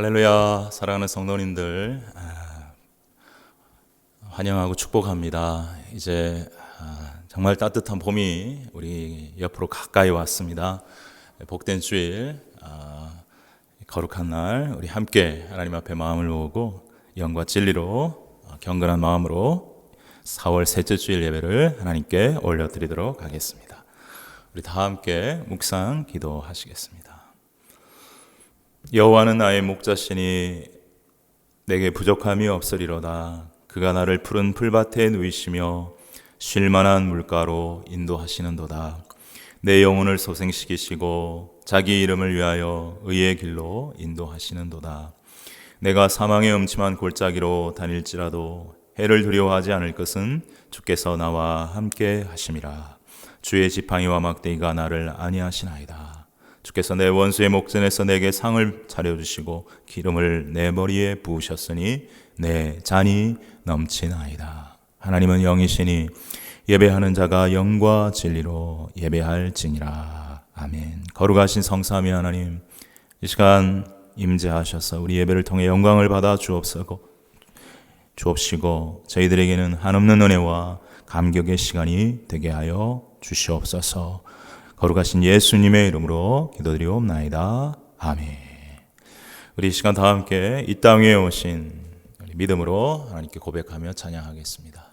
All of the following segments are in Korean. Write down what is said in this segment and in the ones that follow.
할렐루야. 사랑하는 성도님들, 환영하고 축복합니다. 이제 정말 따뜻한 봄이 우리 옆으로 가까이 왔습니다. 복된 주일, 거룩한 날 우리 함께 하나님 앞에 마음을 모으고 영과 진리로 경건한 마음으로 4월 셋째 주일 예배를 하나님께 올려드리도록 하겠습니다. 우리 다 함께 묵상 기도하시겠습니다. 여호와는 나의 목자시니 내게 부족함이 없으리로다. 그가 나를 푸른 풀밭에 누이시며 쉴만한 물가로 인도하시는도다. 내 영혼을 소생시키시고 자기 이름을 위하여 의의 길로 인도하시는도다. 내가 사망의 음침한 골짜기로 다닐지라도 해를 두려워하지 않을 것은 주께서 나와 함께 하심이라. 주의 지팡이와 막대기가 나를 안위하시나이다. 주께서 내 원수의 목전에서 내게 상을 차려주시고 기름을 내 머리에 부으셨으니 내 잔이 넘치나이다. 하나님은 영이시니 예배하는 자가 영과 진리로 예배할지니라. 아멘. 거룩하신 성삼위 하나님, 이 시간 임재하셔서 우리 예배를 통해 영광을 받아 주옵시고 저희들에게는 한없는 은혜와 감격의 시간이 되게 하여 주시옵소서. 거룩하신 예수님의 이름으로 기도드리옵나이다. 아멘. 우리 이 시간 다 함께 이 땅 위에 오신 믿음으로 하나님께 고백하며 찬양하겠습니다.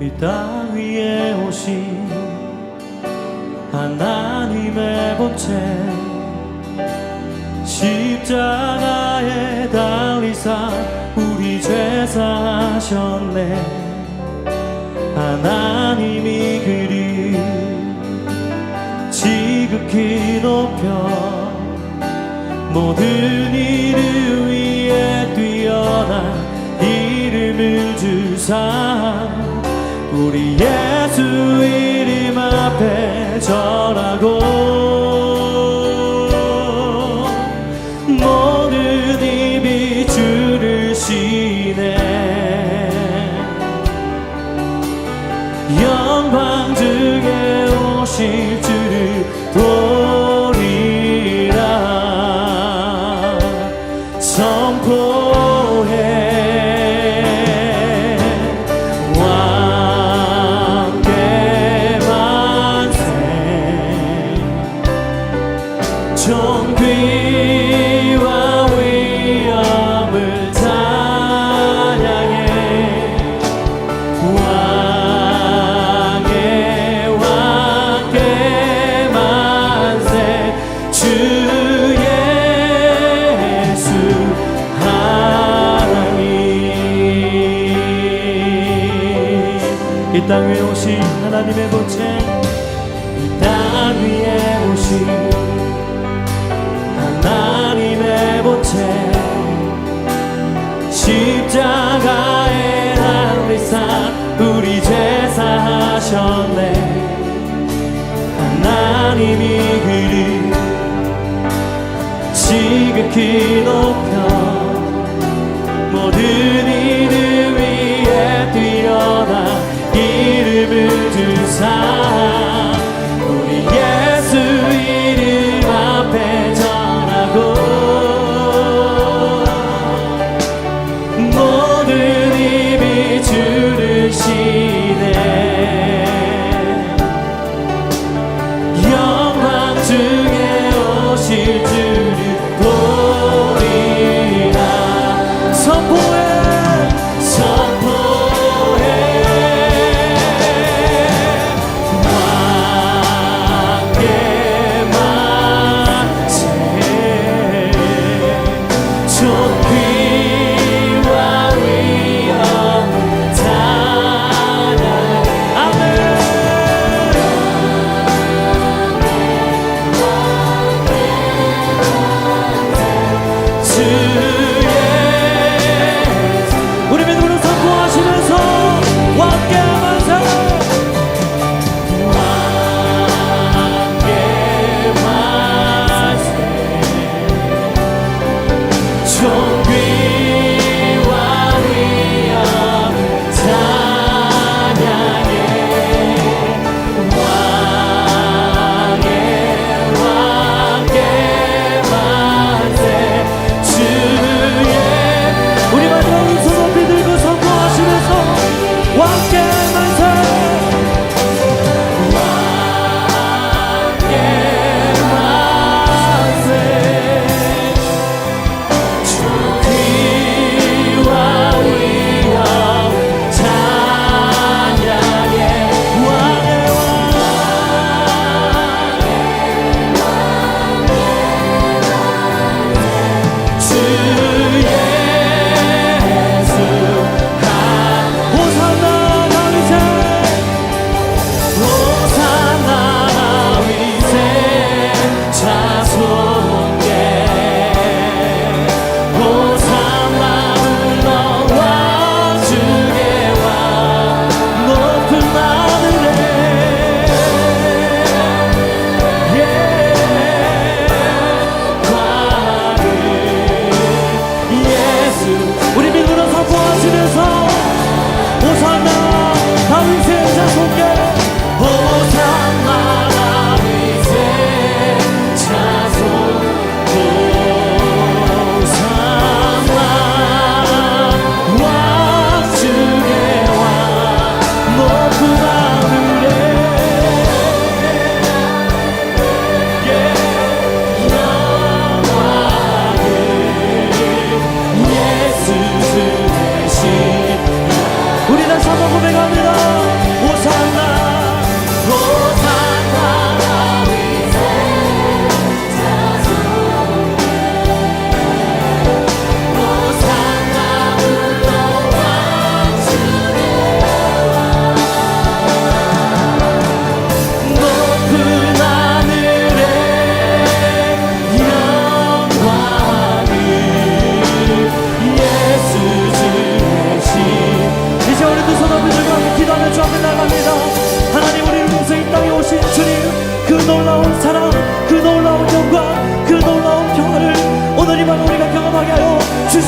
이 땅 위에 오신 하나님의 본체 십자가에 달리사 우리 죄 사하셨네. 하나님이 그리 지극히 높여 모든 이름 위에 뛰어난 이름을 주사 우리 예수 이름 앞에 전하고 모든 입이 주를 시네. 영광 중에 오실 주를 보리라 선포해. 존귀와 위엄을 찬양해. 왕의 왕께 만세. 주 예수 하나님. 이 땅 위에 오신 하나님의 본체, 이 땅 위에 오신 하나님의 본체 십자가에 달리사 우리 죄 사하셨네. 하나님이 그리 지극히 높여 모든 이름 위에 뛰어난 이름을 주사 우리 예수 이름 앞에 모든 입이 주를 시네. 영광 중에 오실 주를 보리라 선포해.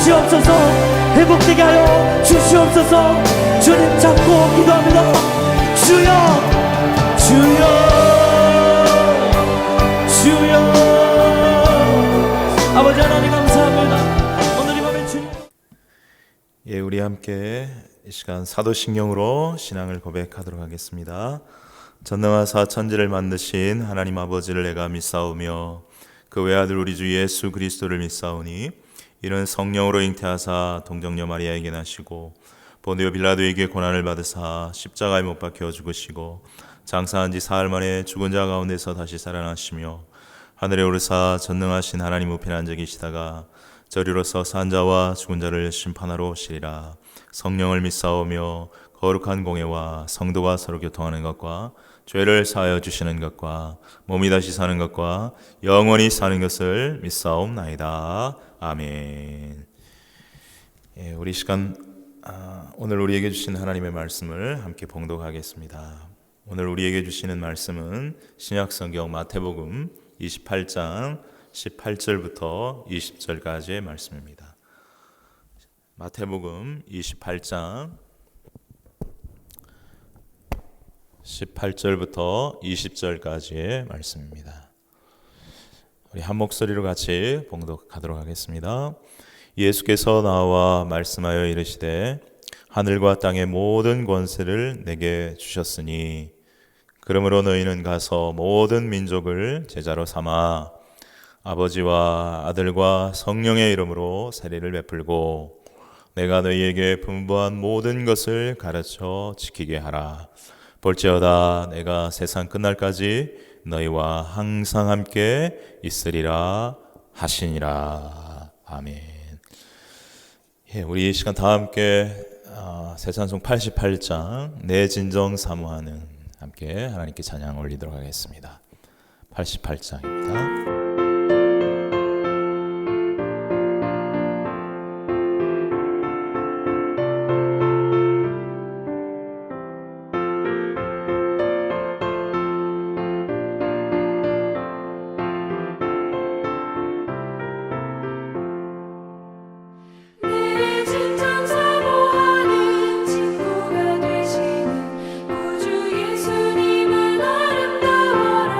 주시옵소서. 회복되게 하여 주시옵소서. 주님 잡고 기도합니다. 주여 주여 주여. 아버지 하나님 감사합니다. 오늘 이 밤에 주님 예, 우리 함께 이 시간 사도신경으로 신앙을 고백하도록 하겠습니다. 전능하사 천지를 만드신 하나님 아버지를 내가 믿사오며 그 외아들 우리 주 예수 그리스도를 믿사오니 이는 성령으로 잉태하사 동정녀 마리아에게 나시고 본디오 빌라도에게 고난을 받으사 십자가에 못 박혀 죽으시고 장사한 지 사흘 만에 죽은 자 가운데서 다시 살아나시며 하늘에 오르사 전능하신 하나님 우편에 앉아 계시다가 저리로서 산 자와 죽은 자를 심판하러 오시리라. 성령을 믿사오며 거룩한 공예와 성도가 서로 교통하는 것과 죄를 사하여 주시는 것과 몸이 다시 사는 것과 영원히 사는 것을 믿사옵나이다. 아멘. 예, 우리 시간 오늘 우리에게 주신 하나님의 말씀을 함께 봉독하겠습니다. 오늘 우리에게 주시는 말씀은 신약성경 마태복음 28장 18절부터 20절까지의 말씀입니다. 마태복음 28장 18절부터 20절까지의 말씀입니다. 우리 한 목소리로 같이 봉독하도록 하겠습니다. 예수께서 나와 말씀하여 이르시되 하늘과 땅의 모든 권세를 내게 주셨으니 그러므로 너희는 가서 모든 민족을 제자로 삼아 아버지와 아들과 성령의 이름으로 세례를 베풀고 내가 너희에게 분부한 모든 것을 가르쳐 지키게 하라. 볼지어다 내가 세상 끝날까지 너희와 항상 함께 있으리라 하시니라. 아멘. 예, 우리 이 시간 다 함께 새찬송 88장 내 진정 사모하는 함께 하나님께 찬양 올리도록 하겠습니다. 88장입니다. 내 진정 사모하는 친구가 되시는 구주 예수님은 아름다워라.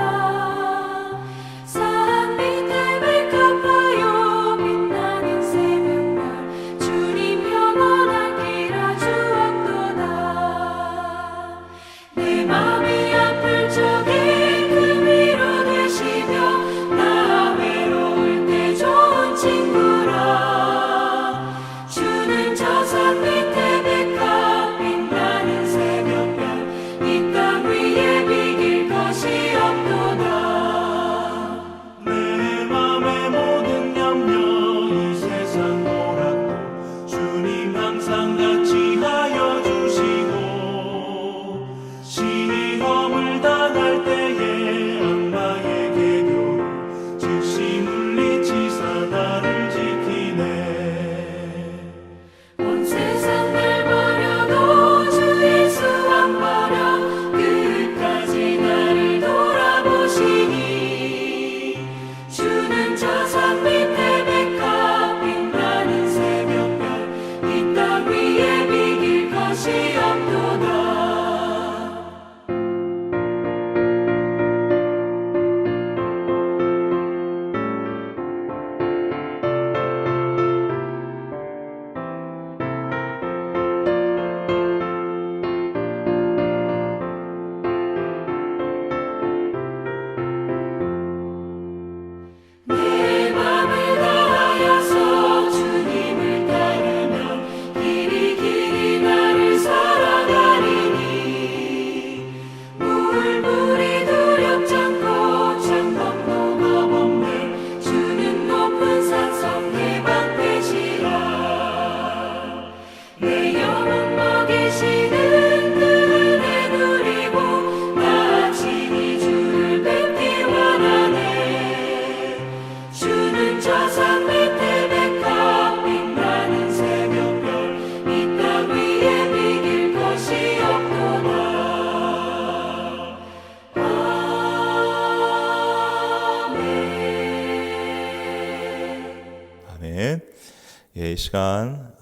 이 시간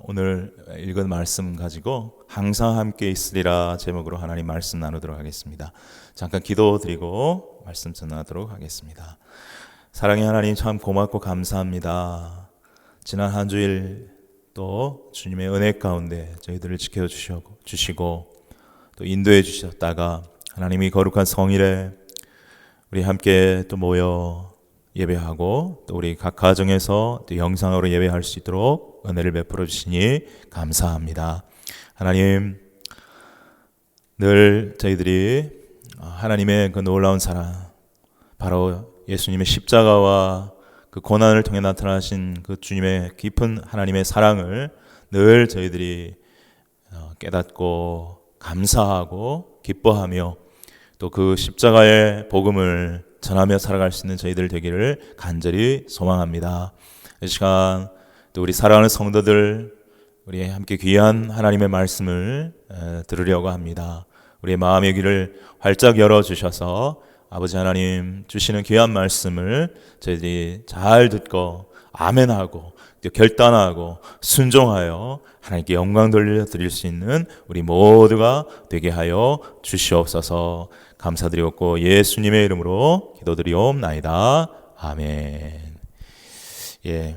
오늘 읽은 말씀 가지고 항상 함께 있으리라 제목으로 하나님 말씀 나누도록 하겠습니다. 잠깐 기도드리고 말씀 전하도록 하겠습니다. 사랑의 하나님, 참 고맙고 감사합니다. 지난 한 주일 또 주님의 은혜 가운데 저희들을 지켜주시고 또 인도해 주셨다가 하나님이 거룩한 성일에 우리 함께 또 모여 예배하고 또 우리 각 가정에서 또 영상으로 예배할 수 있도록 은혜를 베풀어 주시니 감사합니다. 하나님, 늘 저희들이 하나님의 그 놀라운 사랑, 바로 예수님의 십자가와 그 고난을 통해 나타나신 그 주님의 깊은 하나님의 사랑을 늘 저희들이 깨닫고 감사하고 기뻐하며 또 그 십자가의 복음을 전하며 살아갈 수 있는 저희들 되기를 간절히 소망합니다. 이 시간 또 우리 사랑하는 성도들, 우리 함께 귀한 하나님의 말씀을 들으려고 합니다. 우리의 마음의 귀를 활짝 열어주셔서 아버지 하나님 주시는 귀한 말씀을 저희들이 잘 듣고 아멘하고 또 결단하고 순종하여 하나님께 영광 돌려드릴 수 있는 우리 모두가 되게 하여 주시옵소서. 감사드리옵고 예수님의 이름으로 기도드리옵나이다. 아멘. 예,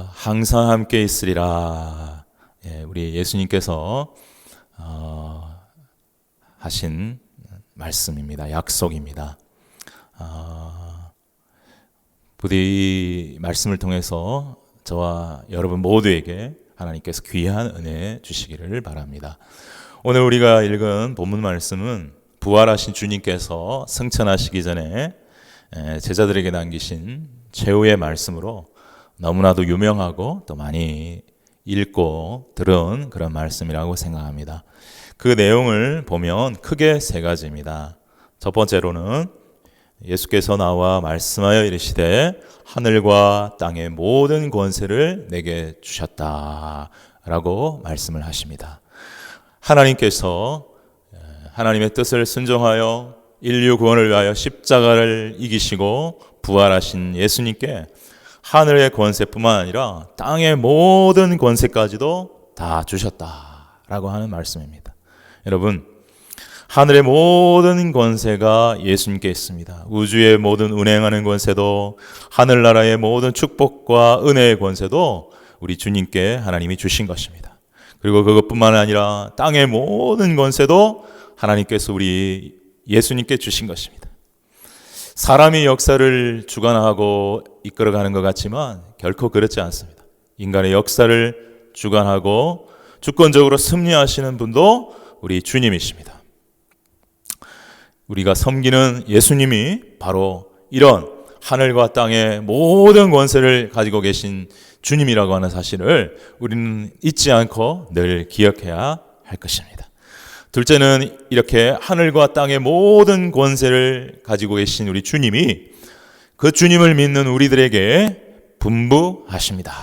항상 함께 있으리라. 예, 우리 예수님께서 하신 말씀입니다. 약속입니다. 부디 이 말씀을 통해서 저와 여러분 모두에게 하나님께서 귀한 은혜 주시기를 바랍니다. 오늘 우리가 읽은 본문 말씀은 부활하신 주님께서 승천하시기 전에 제자들에게 남기신 최후의 말씀으로 너무나도 유명하고 또 많이 읽고 들은 그런 말씀이라고 생각합니다. 그 내용을 보면 크게 세 가지입니다. 첫 번째로는 예수께서 나와 말씀하여 이르시되 하늘과 땅의 모든 권세를 내게 주셨다라고 말씀을 하십니다. 하나님께서 하나님의 뜻을 순종하여 인류 구원을 위하여 십자가를 이기시고 부활하신 예수님께 하늘의 권세뿐만 아니라 땅의 모든 권세까지도 다 주셨다라고 하는 말씀입니다. 여러분, 하늘의 모든 권세가 예수님께 있습니다. 우주의 모든 운행하는 권세도, 하늘나라의 모든 축복과 은혜의 권세도 우리 주님께 하나님이 주신 것입니다. 그리고 그것뿐만 아니라 땅의 모든 권세도 하나님께서 우리 예수님께 주신 것입니다. 사람이 역사를 주관하고 이끌어가는 것 같지만 결코 그렇지 않습니다. 인간의 역사를 주관하고 주권적으로 승리하시는 분도 우리 주님이십니다. 우리가 섬기는 예수님이 바로 이런 하늘과 땅의 모든 권세를 가지고 계신 주님이라고 하는 사실을 우리는 잊지 않고 늘 기억해야 할 것입니다. 둘째는 이렇게 하늘과 땅의 모든 권세를 가지고 계신 우리 주님이 그 주님을 믿는 우리들에게 분부하십니다.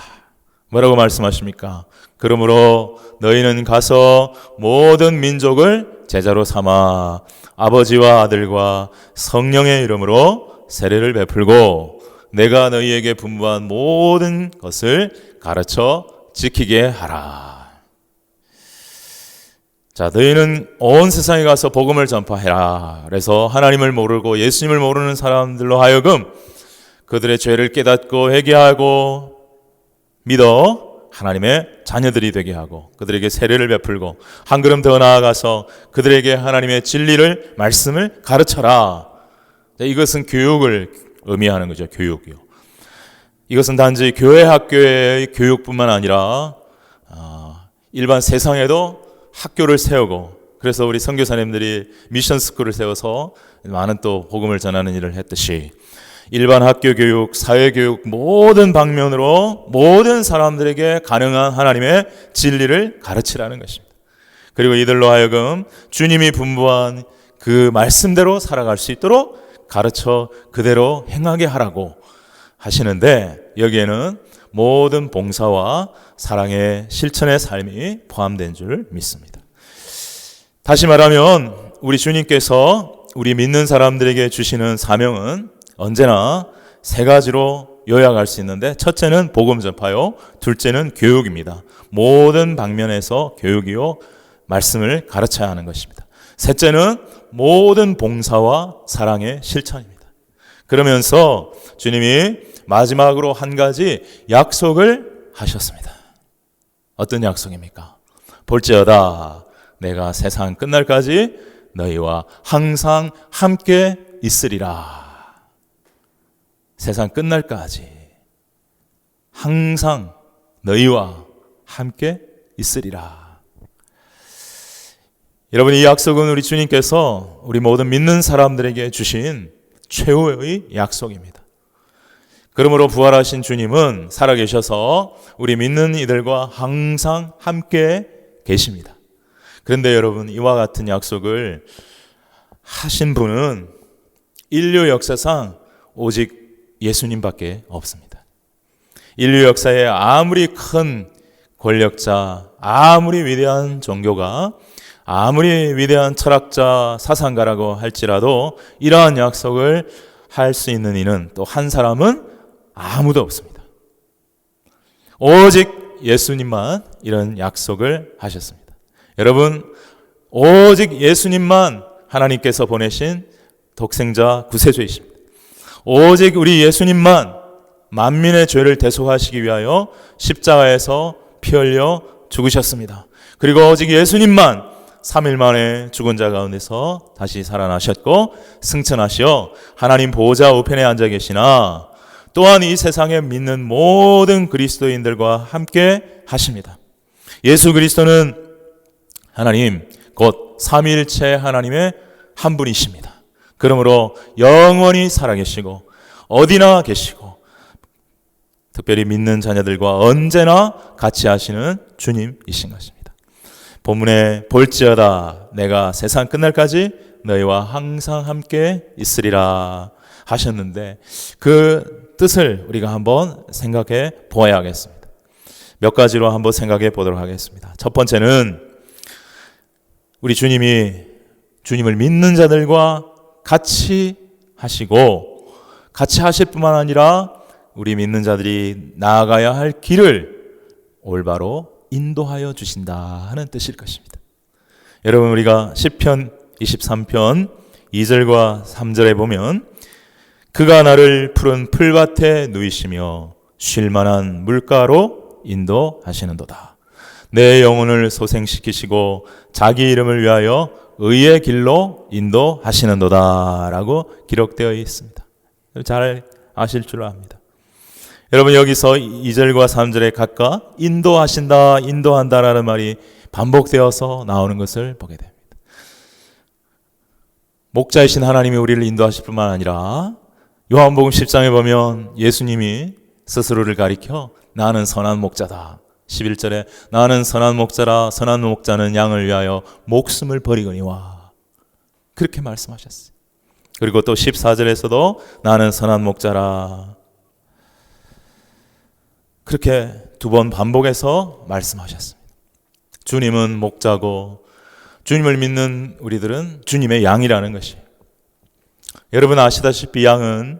뭐라고 말씀하십니까? 그러므로 너희는 가서 모든 민족을 제자로 삼아 아버지와 아들과 성령의 이름으로 세례를 베풀고 내가 너희에게 분부한 모든 것을 가르쳐 지키게 하라. 자, 너희는 온 세상에 가서 복음을 전파해라. 그래서 하나님을 모르고 예수님을 모르는 사람들로 하여금 그들의 죄를 깨닫고 회개하고 믿어 하나님의 자녀들이 되게 하고 그들에게 세례를 베풀고 한 걸음 더 나아가서 그들에게 하나님의 진리를 말씀을 가르쳐라. 이것은 교육을 의미하는 거죠. 교육이요. 이것은 단지 교회 학교의 교육뿐만 아니라 일반 세상에도 학교를 세우고, 그래서 우리 선교사님들이 미션 스쿨을 세워서 많은 또 복음을 전하는 일을 했듯이 일반 학교 교육, 사회 교육 모든 방면으로 모든 사람들에게 가능한 하나님의 진리를 가르치라는 것입니다. 그리고 이들로 하여금 주님이 분부한 그 말씀대로 살아갈 수 있도록 가르쳐 그대로 행하게 하라고 하시는데, 여기에는 모든 봉사와 사랑의 실천의 삶이 포함된 줄 믿습니다. 다시 말하면 우리 주님께서 우리 믿는 사람들에게 주시는 사명은 언제나 세 가지로 요약할 수 있는데, 첫째는 복음 전파요, 둘째는 교육입니다. 모든 방면에서 교육이요, 말씀을 가르쳐야 하는 것입니다. 셋째는 모든 봉사와 사랑의 실천입니다. 그러면서 주님이 마지막으로 한 가지 약속을 하셨습니다. 어떤 약속입니까? 볼지어다 내가 세상 끝날까지 너희와 항상 함께 있으리라. 세상 끝날까지 항상 너희와 함께 있으리라. 여러분, 이 약속은 우리 주님께서 우리 모든 믿는 사람들에게 주신 최후의 약속입니다. 그러므로 부활하신 주님은 살아계셔서 우리 믿는 이들과 항상 함께 계십니다. 그런데 여러분, 이와 같은 약속을 하신 분은 인류 역사상 오직 예수님밖에 없습니다. 인류 역사에 아무리 큰 권력자, 아무리 위대한 종교가, 아무리 위대한 철학자, 사상가라고 할지라도 이러한 약속을 할 수 있는 이는 또 한 사람은 아무도 없습니다. 오직 예수님만 이런 약속을 하셨습니다. 여러분, 오직 예수님만 하나님께서 보내신 독생자 구세주이십니다. 오직 우리 예수님만 만민의 죄를 대속하시기 위하여 십자가에서 피 흘려 죽으셨습니다. 그리고 오직 예수님만 3일 만에 죽은 자 가운데서 다시 살아나셨고 승천하시어 하나님 보좌 우편에 앉아 계시나, 또한 이 세상에 믿는 모든 그리스도인들과 함께 하십니다. 예수 그리스도는 하나님, 곧 삼위일체 하나님의 한 분이십니다. 그러므로 영원히 살아계시고 어디나 계시고 특별히 믿는 자녀들과 언제나 같이 하시는 주님이신 것입니다. 본문에 볼지어다 내가 세상 끝날까지 너희와 항상 함께 있으리라 하셨는데, 그 뜻을 우리가 한번 생각해 보아야겠습니다. 몇 가지로 한번 생각해 보도록 하겠습니다. 첫 번째는 우리 주님이 주님을 믿는 자들과 같이 하시고, 같이 하실 뿐만 아니라 우리 믿는 자들이 나아가야 할 길을 올바로 인도하여 주신다 하는 뜻일 것입니다. 여러분, 우리가 시편 23편 2절과 3절에 보면 그가 나를 푸른 풀밭에 누이시며 쉴만한 물가로 인도하시는도다. 내 영혼을 소생시키시고 자기 이름을 위하여 의의 길로 인도하시는도다 라고 기록되어 있습니다. 잘 아실 줄 압니다. 여러분, 여기서 2절과 3절에 각각 인도하신다, 인도한다라는 말이 반복되어서 나오는 것을 보게 됩니다. 목자이신 하나님이 우리를 인도하실 뿐만 아니라 요한복음 10장에 보면 예수님이 스스로를 가리켜 나는 선한 목자다. 11절에 나는 선한 목자라, 선한 목자는 양을 위하여 목숨을 버리거니와, 그렇게 말씀하셨어요. 그리고 또 14절에서도 나는 선한 목자라, 그렇게 두 번 반복해서 말씀하셨습니다. 주님은 목자고 주님을 믿는 우리들은 주님의 양이라는 것이에요. 여러분 아시다시피 양은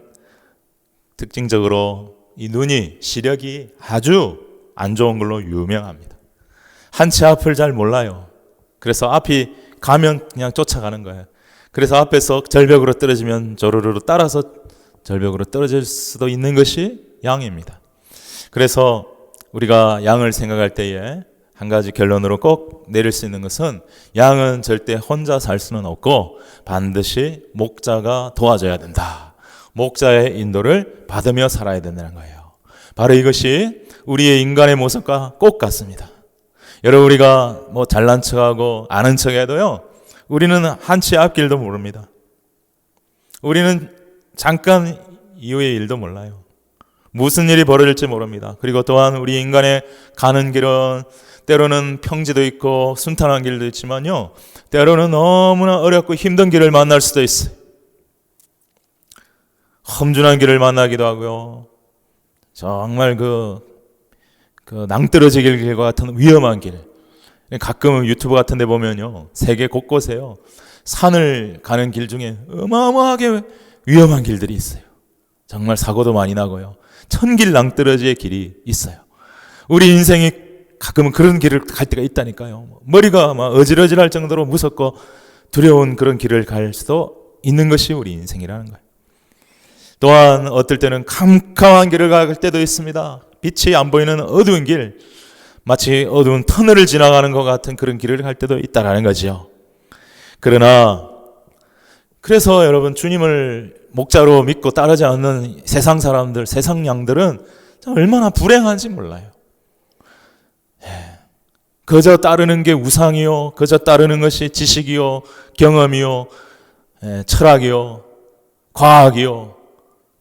특징적으로 이 눈이, 시력이 아주 안 좋은 걸로 유명합니다. 한 치 앞을 잘 몰라요. 그래서 앞이 가면 그냥 쫓아가는 거예요. 그래서 앞에서 절벽으로 떨어지면 조르르 따라서 절벽으로 떨어질 수도 있는 것이 양입니다. 그래서 우리가 양을 생각할 때에 한 가지 결론으로 꼭 내릴 수 있는 것은 양은 절대 혼자 살 수는 없고 반드시 목자가 도와줘야 된다. 목자의 인도를 받으며 살아야 된다는 거예요. 바로 이것이 우리의 인간의 모습과 꼭 같습니다. 여러분, 우리가 뭐 잘난 척하고 아는 척해도요, 우리는 한 치 앞길도 모릅니다. 우리는 잠깐 이후의 일도 몰라요. 무슨 일이 벌어질지 모릅니다. 그리고 또한 우리 인간의 가는 길은 때로는 평지도 있고 순탄한 길도 있지만요, 때로는 너무나 어렵고 힘든 길을 만날 수도 있어요. 험준한 길을 만나기도 하고요, 정말 그 낭떠러지 길과 같은 위험한 길. 가끔 유튜브 같은 데 보면요, 세계 곳곳에요, 산을 가는 길 중에 어마어마하게 위험한 길들이 있어요. 정말 사고도 많이 나고요. 천길 낭떠러지의 길이 있어요. 우리 인생이 가끔은 그런 길을 갈 때가 있다니까요. 머리가 막 어질어질할 정도로 무섭고 두려운 그런 길을 갈 수도 있는 것이 우리 인생이라는 거예요. 또한 어떨 때는 캄캄한 길을 갈 때도 있습니다. 빛이 안 보이는 어두운 길, 마치 어두운 터널을 지나가는 것 같은 그런 길을 갈 때도 있다라는 거죠. 그러나 그래서 여러분, 주님을 목자로 믿고 따르지 않는 세상 사람들, 세상 양들은 얼마나 불행한지 몰라요. 그저 따르는 게 우상이요, 그저 따르는 것이 지식이요, 경험이요, 철학이요, 과학이요,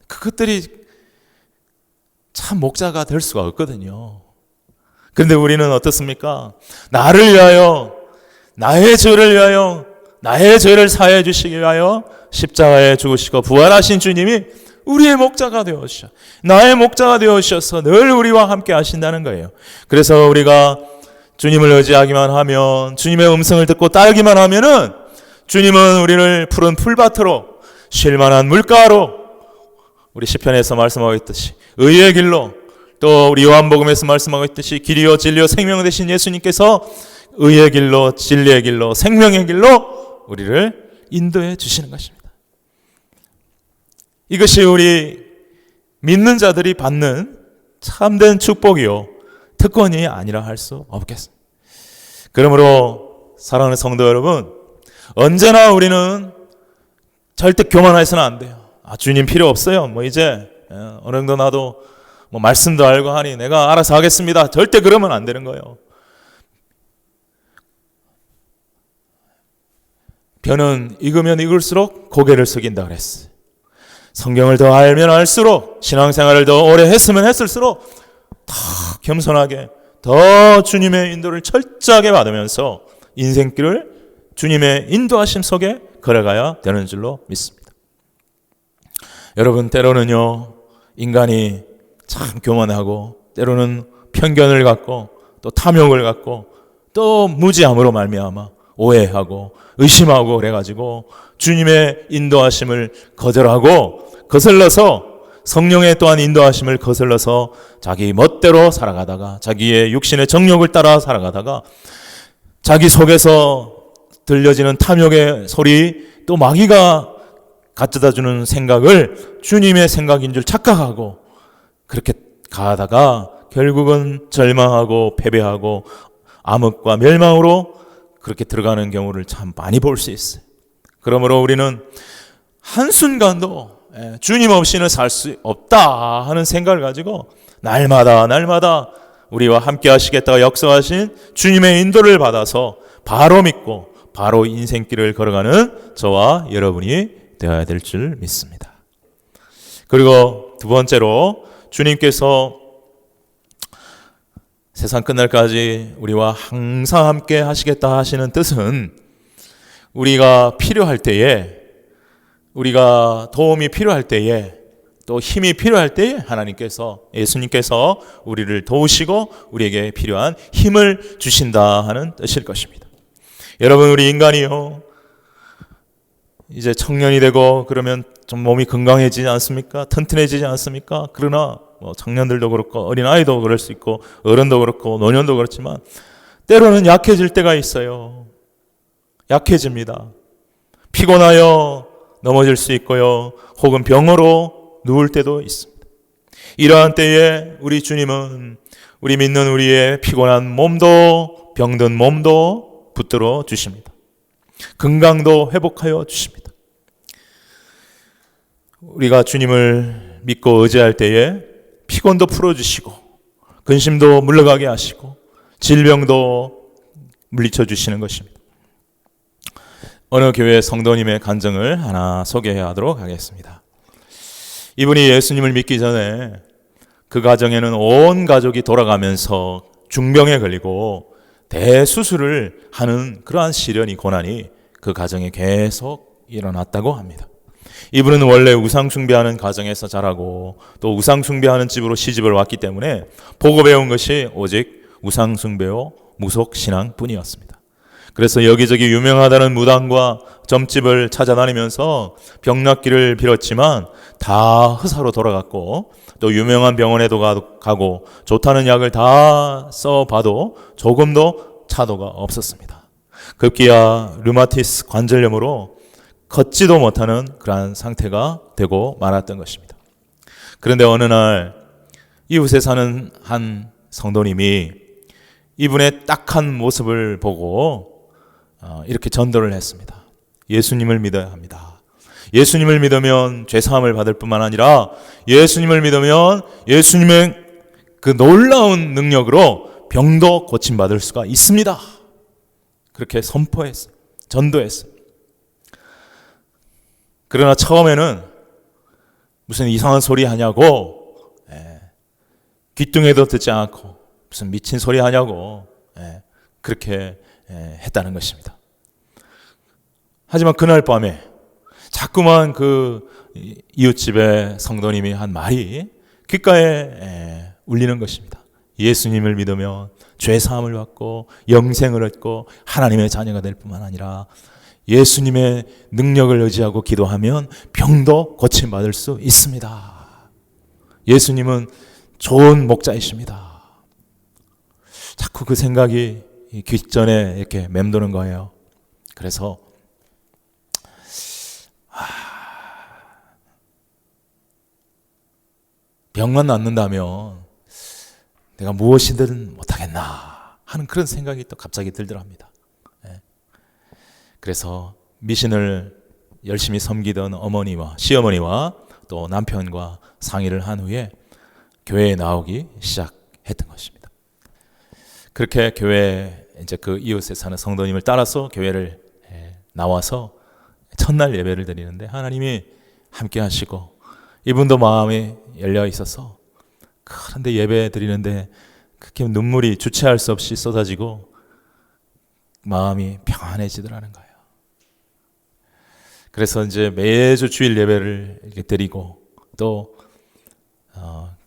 그것들이 참 목자가 될 수가 없거든요. 그런데 우리는 어떻습니까? 나를 위하여, 나의 죄를 위하여, 나의 죄를 사해 주시기 위하여 십자가에 죽으시고 부활하신 주님이 우리의 목자가 되어주셔, 나의 목자가 되어주셔서 늘 우리와 함께 하신다는 거예요. 그래서 우리가 주님을 의지하기만 하면, 주님의 음성을 듣고 따르기만 하면은 주님은 우리를 푸른 풀밭으로, 쉴만한 물가로, 우리 시편에서 말씀하고 있듯이 의의 길로, 또 우리 요한복음에서 말씀하고 있듯이 길이요 진리요 생명 되신 예수님께서 의의 길로, 진리의 길로, 생명의 길로 우리를 인도해 주시는 것입니다. 이것이 우리 믿는 자들이 받는 참된 축복이요, 특권이 아니라 할 수 없겠습니다. 그러므로 사랑하는 성도 여러분, 언제나 우리는 절대 교만해서는 안 돼요. 주님 필요 없어요. 이제 어느 정도 나도 말씀도 알고 하니 내가 알아서 하겠습니다. 절대 그러면 안 되는 거예요. 벼는 익으면 익을수록 고개를 숙인다 그랬어요. 성경을 더 알면 알수록, 신앙생활을 더 오래 했으면 했을수록 더 겸손하게, 더 주님의 인도를 철저하게 받으면서 인생길을 주님의 인도하심 속에 걸어가야 되는 줄로 믿습니다. 여러분, 때로는요, 인간이 참 교만하고, 때로는 편견을 갖고, 또 탐욕을 갖고, 또 무지함으로 말미암아 오해하고 의심하고 그래가지고 주님의 인도하심을 거절하고 거슬러서, 성령의 또한 인도하심을 거슬러서 자기 멋대로 살아가다가, 자기의 육신의 정욕을 따라 살아가다가 자기 속에서 들려지는 탐욕의 소리, 또 마귀가 가져다주는 생각을 주님의 생각인 줄 착각하고 그렇게 가다가 결국은 절망하고 패배하고 암흑과 멸망으로 그렇게 들어가는 경우를 참 많이 볼 수 있어요. 그러므로 우리는 한순간도 주님 없이는 살 수 없다 하는 생각을 가지고 날마다 우리와 함께 하시겠다고 역사하신 주님의 인도를 받아서 바로 믿고 바로 인생길을 걸어가는 저와 여러분이 되어야 될 줄 믿습니다. 그리고 두 번째로, 주님께서 세상 끝날까지 우리와 항상 함께 하시겠다 하시는 뜻은, 우리가 필요할 때에, 우리가 도움이 필요할 때에, 또 힘이 필요할 때에 하나님께서, 예수님께서 우리를 도우시고 우리에게 필요한 힘을 주신다 하는 뜻일 것입니다. 여러분, 우리 인간이요, 이제 청년이 되고 그러면 좀 몸이 건강해지지 않습니까? 튼튼해지지 않습니까? 그러나 청년들도 그렇고 어린아이도 그럴 수 있고 어른도 그렇고 노년도 그렇지만 때로는 약해질 때가 있어요. 약해집니다. 피곤하여 넘어질 수 있고요, 혹은 병으로 누울 때도 있습니다. 이러한 때에 우리 주님은 우리 믿는 우리의 피곤한 몸도, 병든 몸도 붙들어 주십니다. 건강도 회복하여 주십니다. 우리가 주님을 믿고 의지할 때에 피곤도 풀어주시고 근심도 물러가게 하시고 질병도 물리쳐 주시는 것입니다. 어느 교회 성도님의 간증을 하나 소개하도록 하겠습니다. 이분이 예수님을 믿기 전에 그 가정에는 온 가족이 돌아가면서 중병에 걸리고 대수술을 하는 그러한 시련이, 고난이 그 가정에 계속 일어났다고 합니다. 이분은 원래 우상 숭배하는 가정에서 자라고 또 우상 숭배하는 집으로 시집을 왔기 때문에 보고 배운 것이 오직 우상 숭배와 무속 신앙뿐이었습니다. 그래서 여기저기 유명하다는 무당과 점집을 찾아다니면서 병 낫기를 빌었지만 다 흑사로 돌아갔고, 또 유명한 병원에도 가고 좋다는 약을 다 써봐도 조금도 차도가 없었습니다. 급기야 류마티스 관절염으로 걷지도 못하는 그러한 상태가 되고 말았던 것입니다. 그런데 어느 날 이웃에 사는 한 성도님이 이분의 딱한 모습을 보고 이렇게 전도를 했습니다. 예수님을 믿어야 합니다. 예수님을 믿으면 죄사함을 받을 뿐만 아니라 예수님을 믿으면 예수님의 그 놀라운 능력으로 병도 고침받을 수가 있습니다. 그렇게 선포했어요. 전도했어요. 그러나 처음에는 무슨 이상한 소리 하냐고, 귀뚱해도 듣지 않고 무슨 미친 소리 하냐고 그렇게 했다는 것입니다. 하지만 그날 밤에 자꾸만 그 이웃집의 성도님이 한 말이 귓가에 울리는 것입니다. 예수님을 믿으면 죄사함을 받고 영생을 얻고 하나님의 자녀가 될 뿐만 아니라 예수님의 능력을 의지하고 기도하면 병도 고침받을 수 있습니다. 예수님은 좋은 목자이십니다. 자꾸 그 생각이 귓전에 이렇게 맴도는 거예요. 그래서 병만 낫는다면 내가 무엇이든 못하겠나 하는 그런 생각이 또 갑자기 들더랍니다. 그래서 미신을 열심히 섬기던 어머니와 시어머니와 또 남편과 상의를 한 후에 교회에 나오기 시작했던 것입니다. 그렇게 교회 이제 그 이웃에 사는 성도님을 따라서 교회를 나와서 첫날 예배를 드리는데 하나님이 함께 하시고 이분도 마음이 열려 있어서 그런데 예배 드리는데 그렇게 눈물이 주체할 수 없이 쏟아지고 마음이 평안해지더라는 거예요. 그래서 이제 매주 주일 예배를 이렇게 드리고 또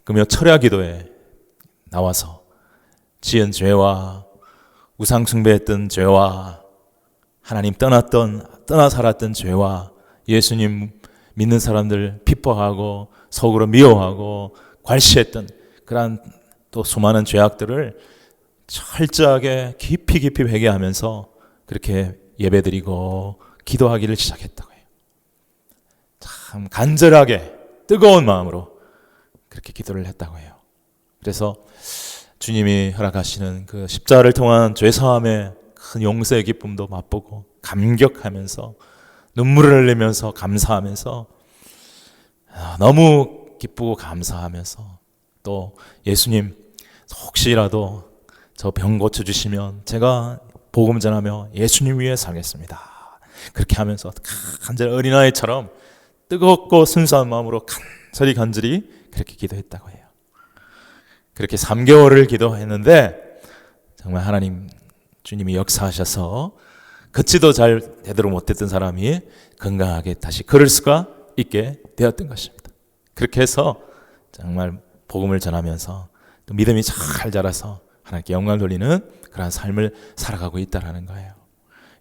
금요 철야 기도에 나와서 지은 죄와 우상 숭배했던 죄와 하나님 떠나 살았던 죄와 예수님 믿는 사람들 핍박하고 속으로 미워하고 괄시했던 그러한 또 수많은 죄악들을 철저하게 깊이 회개하면서 그렇게 예배드리고 기도하기를 시작했다고 해요. 참 간절하게 뜨거운 마음으로 그렇게 기도를 했다고 해요. 그래서 주님이 허락하시는 그 십자가를 통한 죄사함의 큰 용서의 기쁨도 맛보고 감격하면서 눈물을 흘리면서 감사하면서 너무 기쁘고 감사하면서 또 예수님 혹시라도 저 병 고쳐주시면 제가 복음 전하며 예수님 위해 살겠습니다. 그렇게 하면서 간절히 어린아이처럼 뜨겁고 순수한 마음으로 간절히 그렇게 기도했다고 해요. 그렇게 3개월을 기도했는데 정말 하나님 주님이 역사하셔서 걷지도 잘 제대로 못했던 사람이 건강하게 다시 걸을 수가 있게 되었던 것입니다. 그렇게 해서 정말 복음을 전하면서 또 믿음이 잘 자라서 하나님께 영광을 돌리는 그러한 삶을 살아가고 있다는 거예요.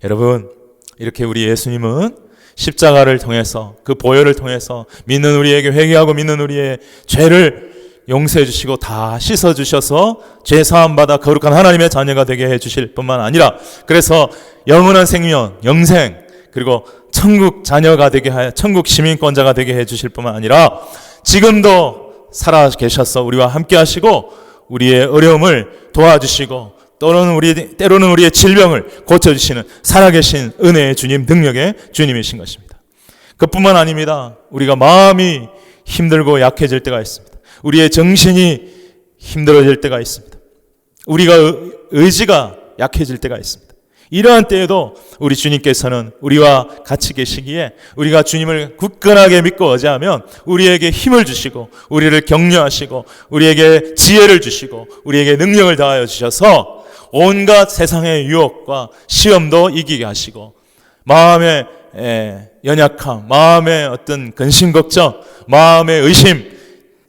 여러분, 이렇게 우리 예수님은 십자가를 통해서 그 보혈을 통해서 믿는 우리에게 회개하고 믿는 우리의 죄를 용서해 주시고 다 씻어 주셔서 죄 사함 받아 거룩한 하나님의 자녀가 되게 해 주실 뿐만 아니라 그래서 영원한 생명, 영생 그리고 천국 자녀가 되게 하여 천국 시민권자가 되게 해 주실 뿐만 아니라 지금도 살아 계셔서 우리와 함께 하시고 우리의 어려움을 도와주시고 때로는 우리의 질병을 고쳐주시는 살아계신 은혜의 주님, 능력의 주님이신 것입니다. 그뿐만 아닙니다. 우리가 마음이 힘들고 약해질 때가 있습니다. 우리의 정신이 힘들어질 때가 있습니다. 우리가 의지가 약해질 때가 있습니다. 이러한 때에도 우리 주님께서는 우리와 같이 계시기에 우리가 주님을 굳건하게 믿고 의지하면 우리에게 힘을 주시고 우리를 격려하시고 우리에게 지혜를 주시고 우리에게 능력을 다하여 주셔서 온갖 세상의 유혹과 시험도 이기게 하시고 마음의 연약함, 마음의 어떤 근심 걱정, 마음의 의심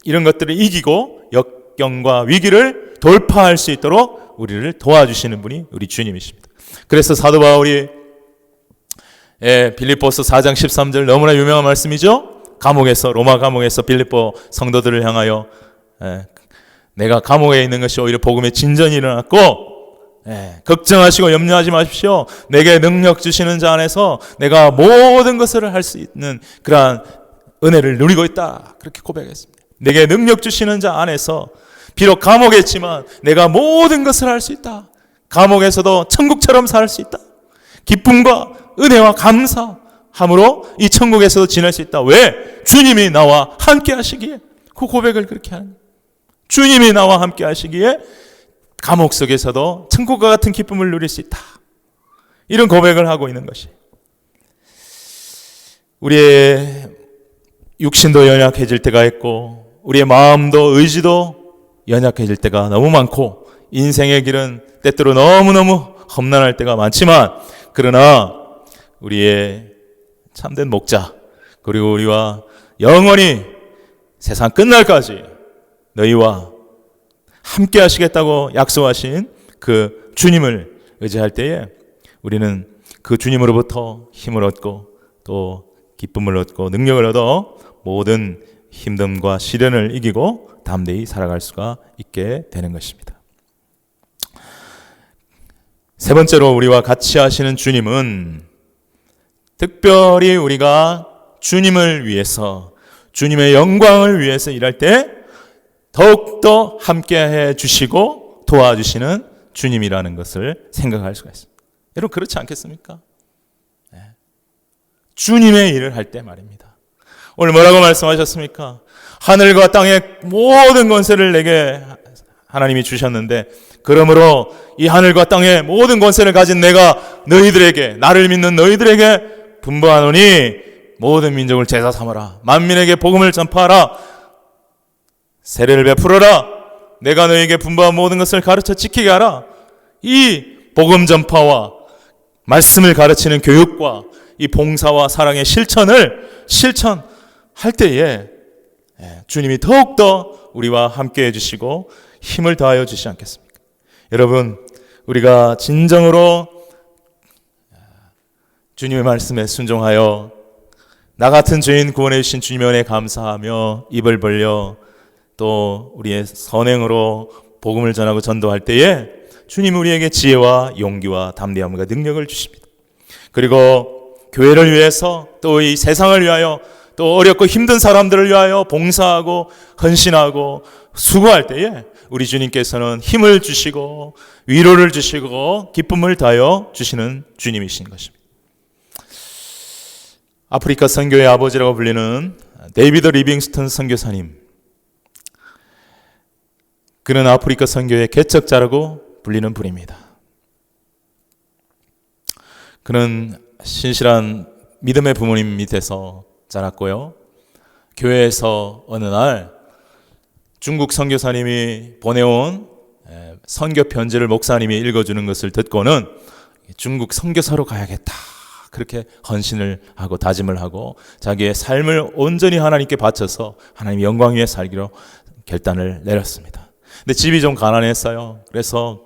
이런 것들을 이기고 역경과 위기를 돌파할 수 있도록 우리를 도와주시는 분이 우리 주님이십니다. 그래서 사도 바울이 빌립보서 4장 13절 너무나 유명한 말씀이죠. 감옥에서, 로마 감옥에서 빌립보 성도들을 향하여 내가 감옥에 있는 것이 오히려 복음의 진전이 일어났고 걱정하시고 염려하지 마십시오. 내게 능력 주시는 자 안에서 내가 모든 것을 할 수 있는 그러한 은혜를 누리고 있다. 그렇게 고백했습니다. 내게 능력 주시는 자 안에서 비록 감옥에 있지만 내가 모든 것을 할 수 있다. 감옥에서도 천국처럼 살 수 있다. 기쁨과 은혜와 감사함으로 이 천국에서도 지낼 수 있다. 왜? 주님이 나와 함께 하시기에. 그 고백을 그렇게 하는 거예요. 주님이 나와 함께 하시기에 감옥 속에서도 천국과 같은 기쁨을 누릴 수 있다. 이런 고백을 하고 있는 것이. 우리의 육신도 연약해질 때가 있고 우리의 마음도 의지도 연약해질 때가 너무 많고 인생의 길은 때때로 너무너무 험난할 때가 많지만 그러나 우리의 참된 목자 그리고 우리와 영원히 세상 끝날까지 너희와 함께 하시겠다고 약속하신 그 주님을 의지할 때에 우리는 그 주님으로부터 힘을 얻고 또 기쁨을 얻고 능력을 얻어 모든 힘듦과 시련을 이기고 담대히 살아갈 수가 있게 되는 것입니다. 세 번째로 우리와 같이 하시는 주님은 특별히 우리가 주님을 위해서 주님의 영광을 위해서 일할 때 더욱더 함께해 주시고 도와주시는 주님이라는 것을 생각할 수가 있습니다. 여러분 그렇지 않겠습니까? 주님의 일을 할 때 말입니다. 오늘 뭐라고 말씀하셨습니까? 하늘과 땅의 모든 권세를 내게 하나님이 주셨는데 그러므로 이 하늘과 땅의 모든 권세를 가진 내가 너희들에게 나를 믿는 너희들에게 분부하노니 모든 민족을 제사 삼아라. 만민에게 복음을 전파하라. 세례를 베풀어라. 내가 너희에게 분부한 모든 것을 가르쳐 지키게 하라. 이 복음 전파와 말씀을 가르치는 교육과 이 봉사와 사랑의 실천할 때에 주님이 더욱더 우리와 함께 해주시고 힘을 더하여 주시지 않겠습니까? 여러분 우리가 진정으로 주님의 말씀에 순종하여 나 같은 죄인 구원해 주신 주님의 은혜에 감사하며 입을 벌려 또 우리의 선행으로 복음을 전하고 전도할 때에 주님 우리에게 지혜와 용기와 담대함과 능력을 주십니다. 그리고 교회를 위해서 또 이 세상을 위하여 또 어렵고 힘든 사람들을 위하여 봉사하고 헌신하고 수고할 때에 우리 주님께서는 힘을 주시고 위로를 주시고 기쁨을 다하여 주시는 주님이신 것입니다. 아프리카 선교의 아버지라고 불리는 데이비드 리빙스턴 선교사님, 그는 아프리카 선교의 개척자라고 불리는 분입니다. 그는 신실한 믿음의 부모님 밑에서 자랐고요. 교회에서 어느 날 중국 선교사님이 보내온 선교 편지를 목사님이 읽어주는 것을 듣고는 중국 선교사로 가야겠다. 그렇게 헌신을 하고 다짐을 하고 자기의 삶을 온전히 하나님께 바쳐서 하나님의 영광 위에 살기로 결단을 내렸습니다. 근데 집이 좀 가난했어요. 그래서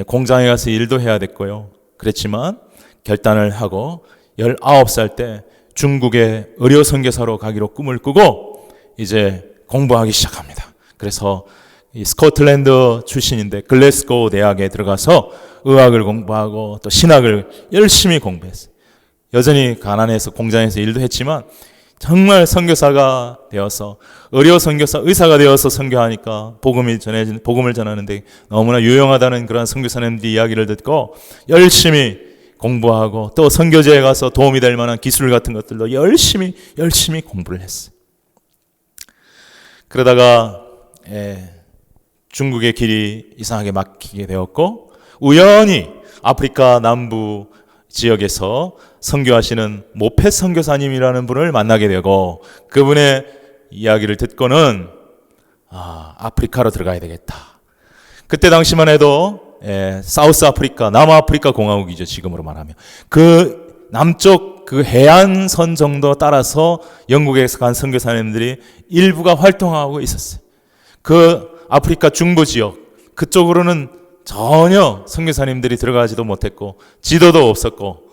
공장에 가서 일도 해야 됐고요. 그랬지만 결단을 하고 19살 때 중국의 의료 선교사로 가기로 꿈을 꾸고 이제 공부하기 시작합니다. 그래서 이 스코틀랜드 출신인데 글래스고 대학에 들어가서 의학을 공부하고 또 신학을 열심히 공부했어요. 여전히 가난해서 공장에서 일도 했지만 정말 선교사가 되어서 의료 선교사, 의사가 되어서 선교하니까 복음을 전하는데 너무나 유용하다는 그런 선교사님들 이야기를 듣고 열심히 공부하고 또 선교제에 가서 도움이 될 만한 기술 같은 것들도 열심히 공부를 했어요. 그러다가 중국의 길이 이상하게 막히게 되었고 우연히 아프리카 남부 지역에서 선교하시는 모페 선교사님이라는 분을 만나게 되고 그분의 이야기를 듣고는 아프리카로 들어가야 되겠다. 그때 당시만 해도 사우스 아프리카, 남아프리카 공화국이죠. 지금으로 말하면 그 남쪽 그 해안선 정도 따라서 영국에서 간 선교사님들이 일부가 활동하고 있었어요. 그 아프리카 중부 지역 그쪽으로는 전혀 선교사님들이 들어가지도 못했고 지도도 없었고,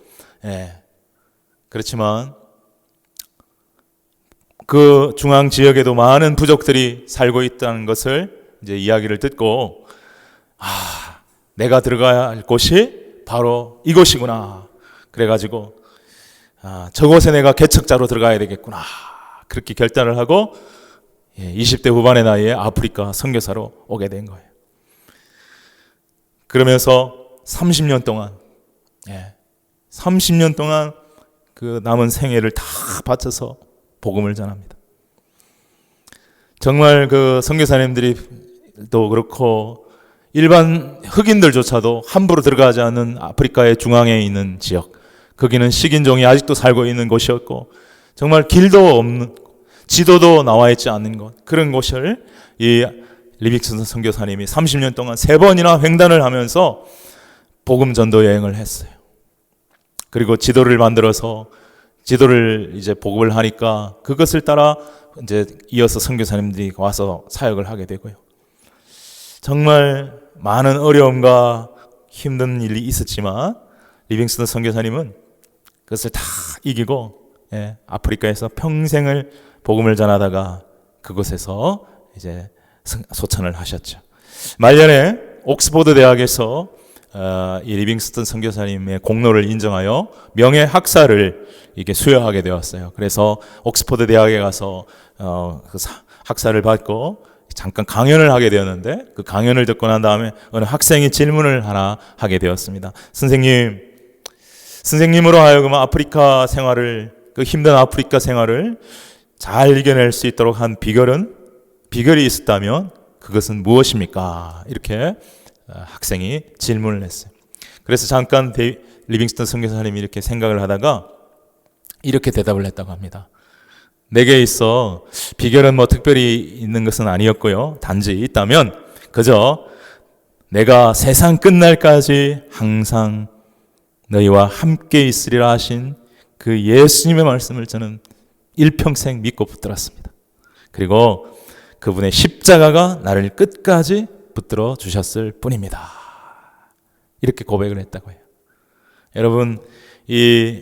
그렇지만 그 중앙 지역에도 많은 부족들이 살고 있다는 것을 이제 이야기를 듣고, 내가 들어가야 할 곳이 바로 이곳이구나. 그래가지고 저곳에 내가 개척자로 들어가야 되겠구나. 그렇게 결단을 하고 20대 후반의 나이에 아프리카 선교사로 오게 된 거예요. 그러면서 30년 동안 30년 동안 그 남은 생애를 다 바쳐서 복음을 전합니다. 정말 그 선교사님들도 그렇고 일반 흑인들조차도 함부로 들어가지 않는 아프리카의 중앙에 있는 지역, 거기는 식인종이 아직도 살고 있는 곳이었고 정말 길도 없는, 지도도 나와 있지 않는 곳, 그런 곳을 이 리빅슨 선교사님이 30년 동안 3번이나 횡단을 하면서 복음 전도 여행을 했어요. 그리고 지도를 만들어서 지도를 이제 보급을 하니까 그것을 따라 이제 이어서 선교사님들이 와서 사역을 하게 되고요. 정말 많은 어려움과 힘든 일이 있었지만 리빙스턴 선교사님은 그것을 다 이기고 아프리카에서 평생을 복음을 전하다가 그곳에서 이제 소천을 하셨죠. 말년에 옥스포드 대학에서 이 리빙스턴 선교사님의 공로를 인정하여 명예 학사를 이게 수여하게 되었어요. 그래서 옥스포드 대학에 가서 그 학사를 받고 잠깐 강연을 하게 되었는데 그 강연을 듣고 난 다음에 어느 학생이 질문을 하나 하게 되었습니다. 선생님으로 하여금 아프리카 생활을, 그 힘든 아프리카 생활을 잘 이겨낼 수 있도록 한 비결이 있었다면 그것은 무엇입니까? 이렇게 학생이 질문을 했어요. 그래서 잠깐 리빙스턴 선교사님이 이렇게 생각을 하다가 이렇게 대답을 했다고 합니다. 내게 있어 비결은 뭐 특별히 있는 것은 아니었고요. 단지 있다면 그저 내가 세상 끝날까지 항상 너희와 함께 있으리라 하신 그 예수님의 말씀을 저는 일평생 믿고 붙들었습니다. 그리고 그분의 십자가가 나를 끝까지 붙들어 주셨을 뿐입니다. 이렇게 고백을 했다고 해요. 여러분, 이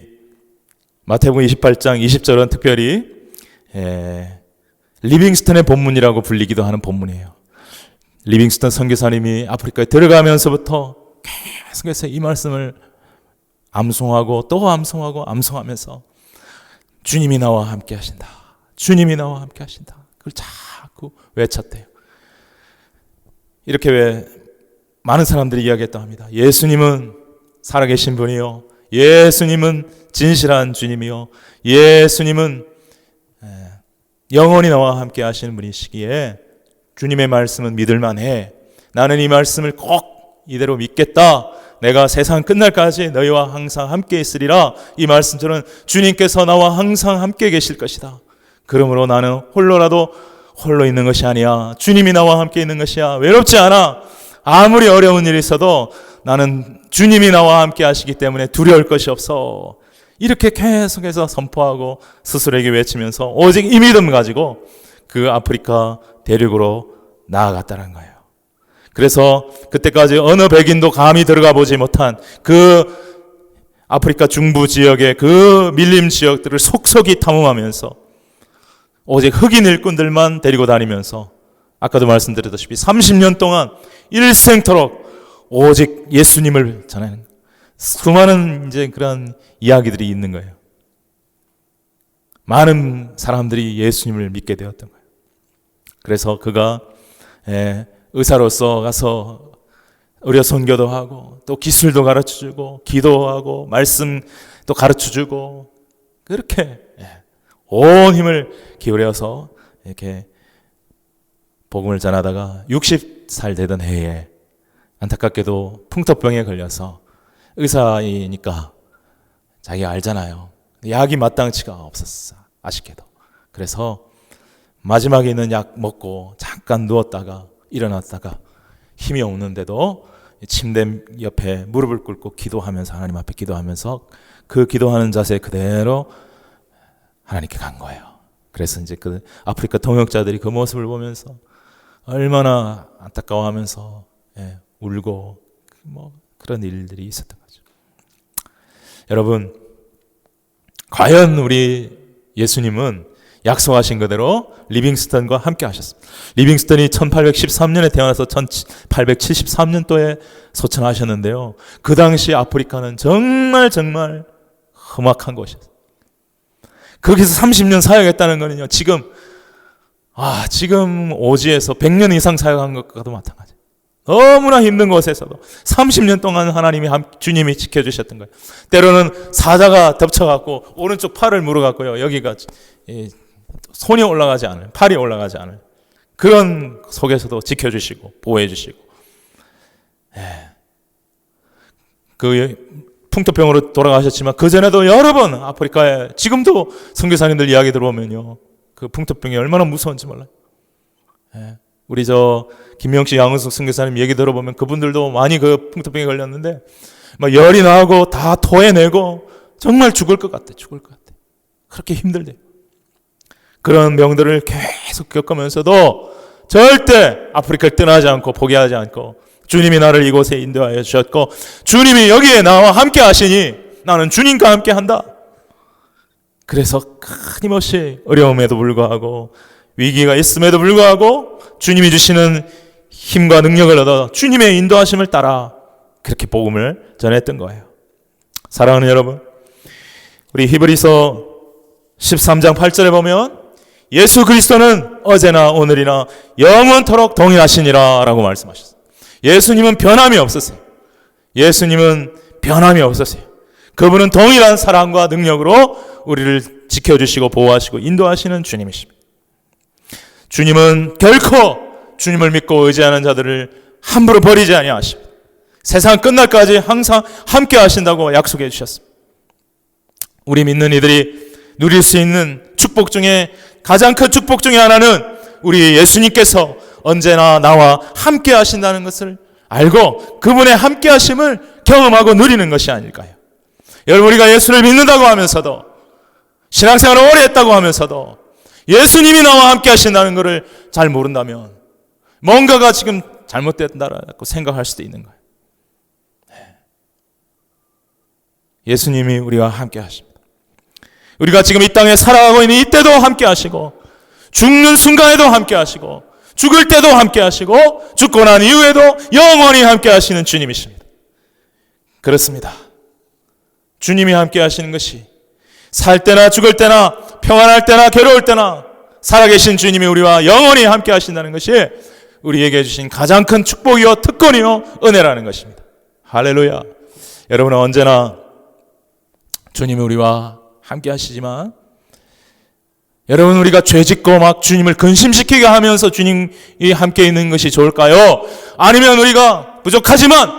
마태복음 28장 20절은 특별히 리빙스턴의 본문이라고 불리기도 하는 본문이에요. 리빙스턴 선교사님이 아프리카에 들어가면서부터 계속해서 이 말씀을 암송하고 또 암송하면서 주님이 나와 함께 하신다. 주님이 나와 함께 하신다. 그걸 자꾸 외쳤대요. 이렇게 왜 많은 사람들이 이야기했다고 합니다. 예수님은 살아계신 분이요, 예수님은 진실한 주님이요, 예수님은 영원히 나와 함께 하시는 분이시기에 주님의 말씀은 믿을만해. 나는 이 말씀을 꼭 이대로 믿겠다. 내가 세상 끝날까지 너희와 항상 함께 있으리라. 이 말씀처럼 주님께서 나와 항상 함께 계실 것이다. 그러므로 나는 홀로 있는 것이 아니야. 주님이 나와 함께 있는 것이야. 외롭지 않아. 아무리 어려운 일이 있어도 나는 주님이 나와 함께 하시기 때문에 두려울 것이 없어. 이렇게 계속해서 선포하고 스스로에게 외치면서 오직 이 믿음 가지고 그 아프리카 대륙으로 나아갔다는 거예요. 그래서 그때까지 어느 백인도 감히 들어가 보지 못한 그 아프리카 중부 지역의 그 밀림 지역들을 속속이 탐험하면서 오직 흑인 일꾼들만 데리고 다니면서 아까도 말씀드렸다시피 30년 동안 일생토록 오직 예수님을 전하는 수많은 이제 그런 이야기들이 있는 거예요. 많은 사람들이 예수님을 믿게 되었던 거예요. 그래서 그가 의사로서 가서 의료 선교도 하고 또 기술도 가르쳐주고 기도하고 말씀도 가르쳐주고 그렇게 온 힘을 기울여서 이렇게 복음을 전하다가 60살 되던 해에 안타깝게도 풍토병에 걸려서 의사이니까 자기가 알잖아요. 약이 마땅치가 없었어. 아쉽게도. 그래서 마지막에 있는 약 먹고 잠깐 누웠다가 일어났다가 힘이 없는데도 침대 옆에 무릎을 꿇고 기도하면서 하나님 앞에 기도하면서 그 기도하는 자세 그대로 하나님께 간 거예요. 그래서 이제 그 아프리카 통역자들이 그 모습을 보면서 얼마나 안타까워하면서 울고 그런 일들이 있었던 거죠. 여러분, 과연 우리 예수님은 약속하신 그대로 리빙스턴과 함께 하셨습니다. 리빙스턴이 1813년에 태어나서 1873년도에 소천하셨는데요. 그 당시 아프리카는 정말 험악한 곳이었어요. 거기서 30년 사역했다는 거는요, 지금 오지에서 100년 이상 사역한 것과도 마찬가지예요. 너무나 힘든 곳에서도 30년 동안 주님이 지켜주셨던 거예요. 때로는 사자가 덮쳐갖고 오른쪽 팔을 물어갖고요, 여기가 손이 올라가지 않을, 팔이 올라가지 않을 그런 속에서도 지켜주시고 보호해주시고, 그 풍토병으로 돌아가셨지만 그 전에도 여러 번 아프리카에, 지금도 선교사님들 이야기 들어보면요, 그 풍토병이 얼마나 무서운지 몰라요. 우리 김명식 양은숙 선교사님 얘기 들어보면 그분들도 많이 그 풍토병에 걸렸는데 막 열이 나고 다 토해내고 정말 죽을 것 같아. 그렇게 힘들대요. 그런 병들을 계속 겪으면서도 절대 아프리카를 떠나지 않고 포기하지 않고, 주님이 나를 이곳에 인도하여 주셨고 주님이 여기에 나와 함께 하시니 나는 주님과 함께 한다. 그래서 끊임없이 어려움에도 불구하고 위기가 있음에도 불구하고 주님이 주시는 힘과 능력을 얻어 주님의 인도하심을 따라 그렇게 복음을 전했던 거예요. 사랑하는 여러분, 우리 히브리서 13장 8절에 보면 예수 그리스도는 어제나 오늘이나 영원토록 동일하시니라 라고 말씀하셨어요. 예수님은 변함이 없으세요. 그분은 동일한 사랑과 능력으로 우리를 지켜주시고 보호하시고 인도하시는 주님이십니다. 주님은 결코 주님을 믿고 의지하는 자들을 함부로 버리지 아니하십니다. 세상 끝날까지 항상 함께 하신다고 약속해 주셨습니다. 우리 믿는 이들이 누릴 수 있는 축복 중에 가장 큰 축복 중에 하나는 우리 예수님께서 언제나 나와 함께 하신다는 것을 알고 그분의 함께 하심을 경험하고 누리는 것이 아닐까요? 여러분, 우리가 예수를 믿는다고 하면서도, 신앙생활을 오래 했다고 하면서도 예수님이 나와 함께 하신다는 것을 잘 모른다면 뭔가가 지금 잘못됐다고 생각할 수도 있는 거예요. 예수님이 우리와 함께 하십니다. 우리가 지금 이 땅에 살아가고 있는 이때도 함께 하시고, 죽는 순간에도 함께 하시고, 죽을 때도 함께 하시고, 죽고 난 이후에도 영원히 함께 하시는 주님이십니다. 그렇습니다. 주님이 함께 하시는 것이 살 때나 죽을 때나 평안할 때나 괴로울 때나 살아계신 주님이 우리와 영원히 함께 하신다는 것이 우리에게 주신 가장 큰 축복이요 특권이요 은혜라는 것입니다. 할렐루야. 여러분은 언제나 주님이 우리와 함께 하시지만, 여러분, 우리가 죄짓고 막 주님을 근심시키게 하면서 주님이 함께 있는 것이 좋을까요? 아니면 우리가 부족하지만,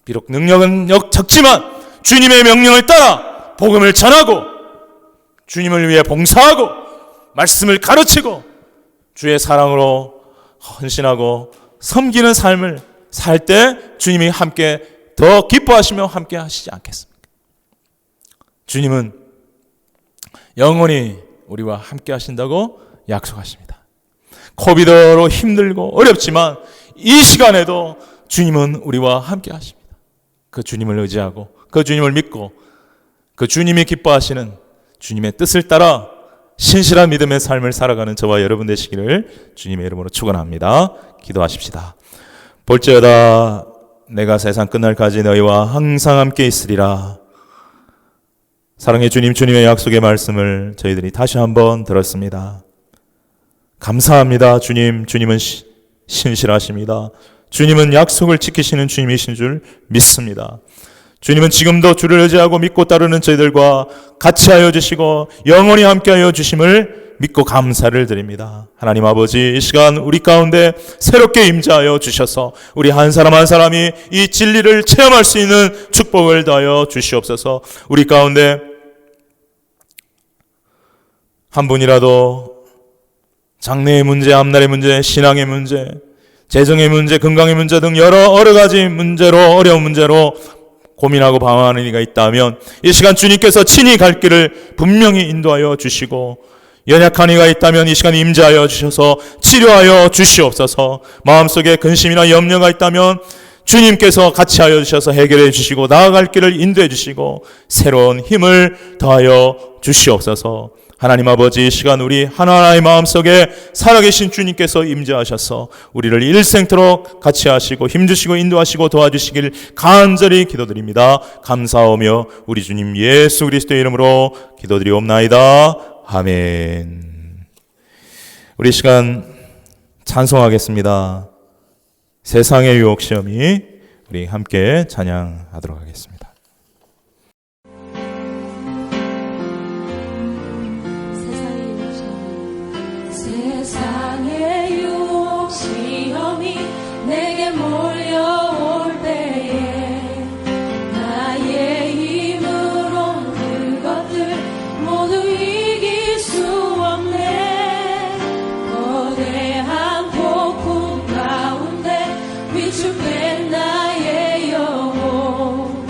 비록 능력은 적지만 주님의 명령을 따라 복음을 전하고 주님을 위해 봉사하고 말씀을 가르치고 주의 사랑으로 헌신하고 섬기는 삶을 살 때 주님이 함께 더 기뻐하시며 함께 하시지 않겠습니까? 주님은 영원히 우리와 함께 하신다고 약속하십니다. 코비드로 힘들고 어렵지만 이 시간에도 주님은 우리와 함께 하십니다. 그 주님을 의지하고 그 주님을 믿고 그 주님이 기뻐하시는 주님의 뜻을 따라 신실한 믿음의 삶을 살아가는 저와 여러분 되시기를 주님의 이름으로 축원합니다. 기도하십시다. 볼지어다 내가 세상 끝날까지 너희와 항상 함께 있으리라. 사랑의 주님, 주님의 약속의 말씀을 저희들이 다시 한번 들었습니다. 감사합니다. 주님은 신실하십니다. 주님은 약속을 지키시는 주님이신 줄 믿습니다. 주님은 지금도 주를 의지하고 믿고 따르는 저희들과 같이 하여 주시고 영원히 함께 하여 주심을 믿고 감사를 드립니다. 하나님 아버지, 이 시간 우리 가운데 새롭게 임재하여 주셔서 우리 한 사람 한 사람이 이 진리를 체험할 수 있는 축복을 더하여 주시옵소서. 우리 가운데 한 분이라도 장래의 문제, 앞날의 문제, 신앙의 문제, 재정의 문제, 건강의 문제 등 여러 가지 문제로, 어려운 문제로 고민하고 방황하는 이가 있다면 이 시간 주님께서 친히 갈 길을 분명히 인도하여 주시고, 연약한 이가 있다면 이 시간 임재하여 주셔서 치료하여 주시옵소서. 마음속에 근심이나 염려가 있다면 주님께서 같이 하여 주셔서 해결해 주시고 나아갈 길을 인도해 주시고 새로운 힘을 더하여 주시옵소서. 하나님 아버지, 이 시간 우리 하나하나의 마음속에 살아계신 주님께서 임재하셔서 우리를 일생토록 같이 하시고 힘주시고 인도하시고 도와주시길 간절히 기도드립니다. 감사하며 우리 주님 예수 그리스도의 이름으로 기도드리옵나이다. 아멘. 우리 시간 찬송하겠습니다. 세상의 유혹 시험이. 우리 함께 찬양하도록 하겠습니다. 세상의 유혹 시험이 내게 몰려올 때에 나의 힘으론 그것들 모두 이길 수 없네. 거대한 폭풍 가운데 위축된 나의 영혼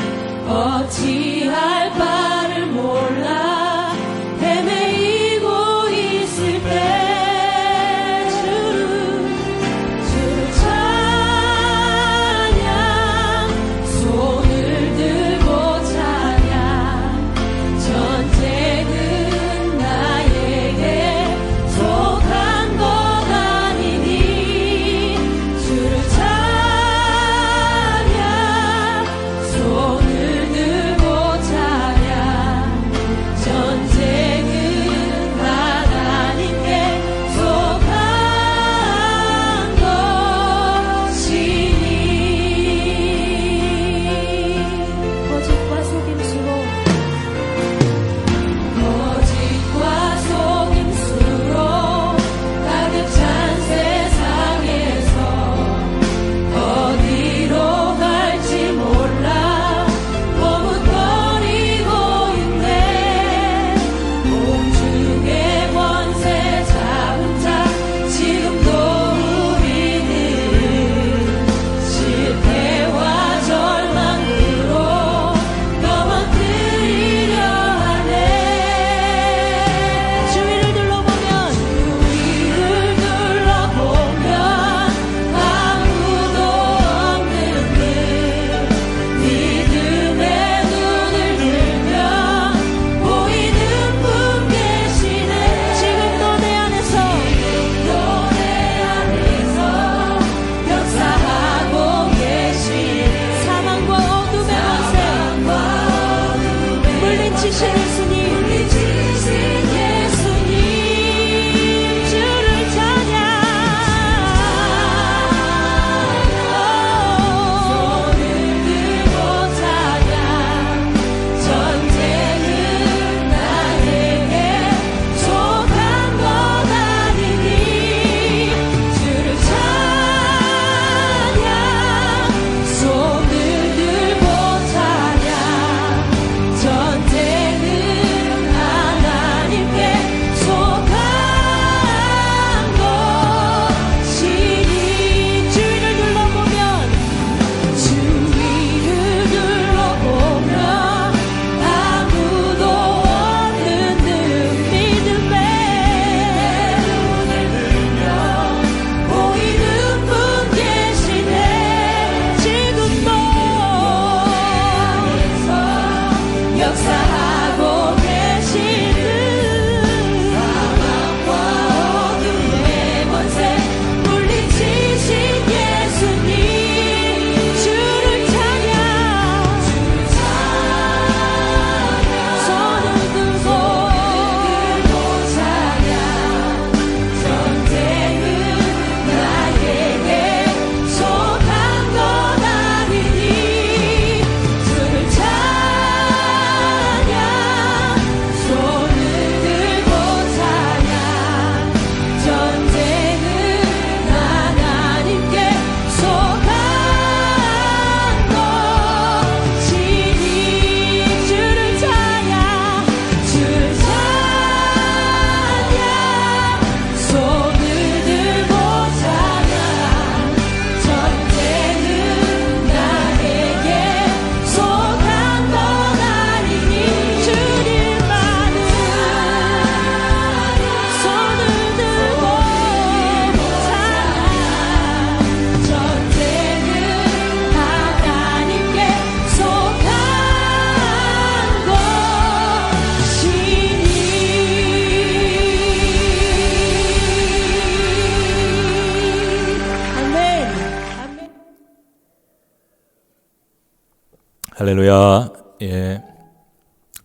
할렐루야. 예,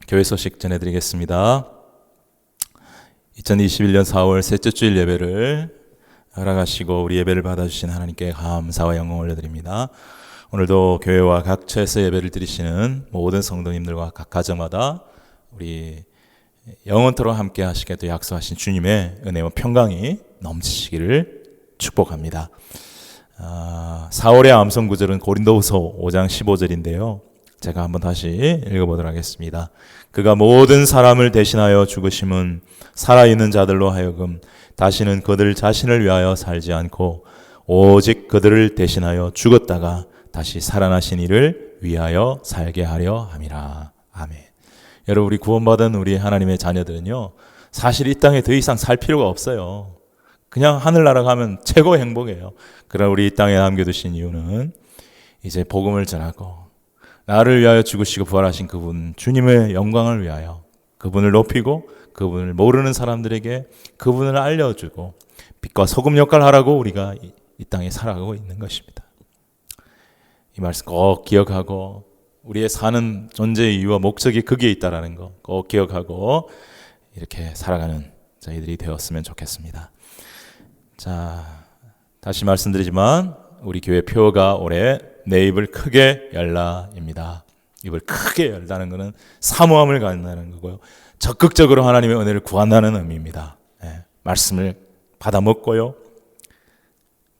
교회 소식 전해드리겠습니다. 2021년 4월 셋째 주일 예배를 허락하시고 우리 예배를 받아주신 하나님께 감사와 영광을 올려드립니다. 오늘도 교회와 각처에서 예배를 드리시는 모든 성도님들과 각 가정마다 우리 영원토록 함께 하시게 또 약속하신 주님의 은혜와 평강이 넘치시기를 축복합니다. 4월의 암송 구절은 고린도후서 5장 15절인데요. 제가 한번 다시 읽어보도록 하겠습니다. 그가 모든 사람을 대신하여 죽으심은 살아있는 자들로 하여금 다시는 그들 자신을 위하여 살지 않고 오직 그들을 대신하여 죽었다가 다시 살아나신 이를 위하여 살게 하려 함이라. 아멘. 여러분, 우리 구원받은 우리 하나님의 자녀들은요, 사실 이 땅에 더 이상 살 필요가 없어요. 그냥 하늘나라 가면 최고의 행복이에요. 그러나 우리 이 땅에 남겨두신 이유는 이제 복음을 전하고 나를 위하여 죽으시고 부활하신 그분 주님의 영광을 위하여 그분을 높이고 그분을 모르는 사람들에게 그분을 알려주고 빛과 소금 역할을 하라고 우리가 이 땅에 살아가고 있는 것입니다. 이 말씀 꼭 기억하고 우리의 사는 존재의 이유와 목적이 거기에 있다는 거 꼭 기억하고 이렇게 살아가는 저희들이 되었으면 좋겠습니다. 자, 다시 말씀드리지만 우리 교회 표가 올해 내 입을 크게 열라입니다. 입을 크게 열다는 것은 사모함을 갖는다는 거고요. 적극적으로 하나님의 은혜를 구한다는 의미입니다. 예, 말씀을 받아 먹고요.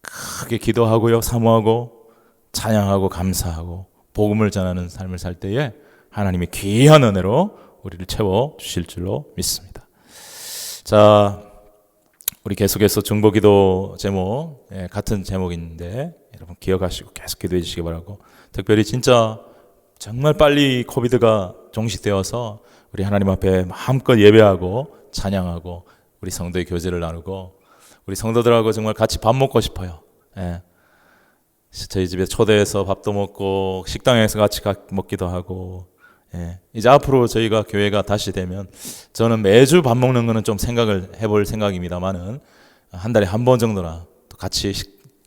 크게 기도하고요. 사모하고 찬양하고 감사하고 복음을 전하는 삶을 살 때에 하나님이 귀한 은혜로 우리를 채워 주실 줄로 믿습니다. 자, 우리 계속해서 중보기도 제목, 같은 제목인데 여러분 기억하시고 계속 기도해 주시기 바라고, 특별히 진짜 정말 빨리 코비드가 종식되어서 우리 하나님 앞에 마음껏 예배하고 찬양하고 우리 성도의 교제를 나누고 우리 성도들하고 정말 같이 밥 먹고 싶어요. 예. 저희 집에 초대해서 밥도 먹고 식당에서 같이 먹기도 하고, 예. 이제 앞으로 저희가 교회가 다시 되면 저는 매주 밥 먹는 거는 좀 생각을 해볼 생각입니다만은 한 달에 한 번 정도나 또 같이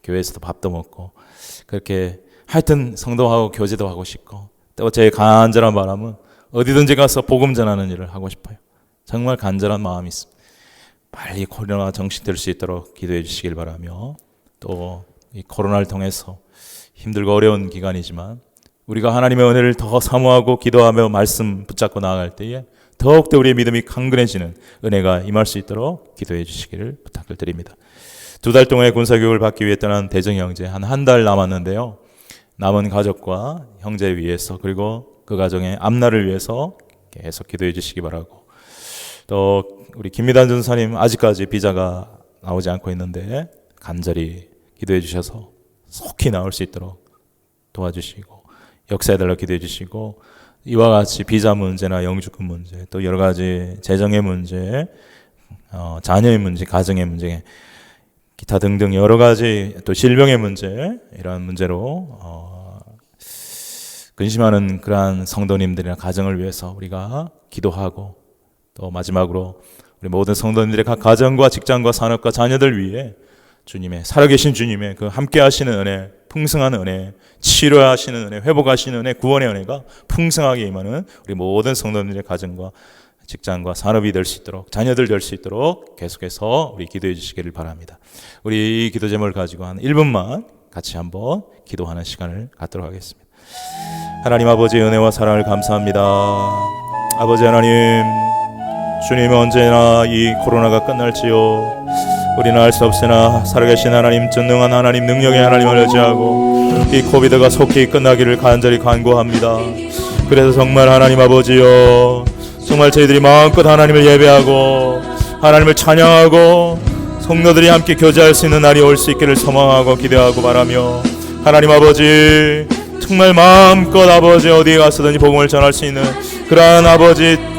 교회에서도 밥도 먹고 그렇게 하여튼 성도하고 교제도 하고 싶고, 또 제 간절한 바람은 어디든지 가서 복음 전하는 일을 하고 싶어요. 정말 간절한 마음이 있습니다. 빨리 코로나 정식될 수 있도록 기도해 주시길 바라며, 또 이 코로나를 통해서 힘들고 어려운 기간이지만 우리가 하나님의 은혜를 더 사모하고 기도하며 말씀 붙잡고 나아갈 때에 더욱더 우리의 믿음이 강건해지는 은혜가 임할 수 있도록 기도해 주시기를 부탁을 드립니다. 2달 동안의 군사교육을 받기 위해 떠난 대정 형제 한 달 남았는데요. 남은 가족과 형제 위해서 그리고 그 가정의 앞날을 위해서 계속 기도해 주시기 바라고, 또 우리 김미단 전사님 아직까지 비자가 나오지 않고 있는데 간절히 기도해 주셔서 속히 나올 수 있도록 도와주시고 역사해달라고 기도해 주시고, 이와 같이 비자 문제나 영주권 문제, 또 여러 가지 재정의 문제, 자녀의 문제, 가정의 문제, 기타 등등 여러 가지, 또 질병의 문제, 이러한 문제로 근심하는 그러한 성도님들이나 가정을 위해서 우리가 기도하고, 또 마지막으로 우리 모든 성도님들의 각 가정과 직장과 산업과 자녀들 위해 주님의, 살아계신 주님의 그 함께 하시는 은혜, 풍성한 은혜, 치료하시는 은혜, 회복하시는 은혜, 구원의 은혜가 풍성하게 임하는 우리 모든 성도님들의 가정과 직장과 산업이 될 수 있도록, 자녀들 될 수 있도록 계속해서 우리 기도해 주시기를 바랍니다. 우리 이 기도 제목을 가지고 한 1분만 같이 한번 기도하는 시간을 갖도록 하겠습니다. 하나님 아버지의 은혜와 사랑을 감사합니다. 아버지 하나님, 주님은 언제나 이 코로나가 끝날지요 우리는 알 수 없으나 살아계신 하나님, 전능한 하나님, 능력의 하나님을 의지하고 이 코비드가 속히 끝나기를 간절히 간구합니다. 그래서 정말 하나님 아버지여, 정말 저희들이 마음껏 하나님을 예배하고 하나님을 찬양하고 성도들이 함께 교제할 수 있는 날이 올 수 있기를 소망하고 기대하고 바라며, 하나님 아버지 정말 마음껏 아버지 어디에 가서든지 복음을 전할 수 있는 그러한 아버지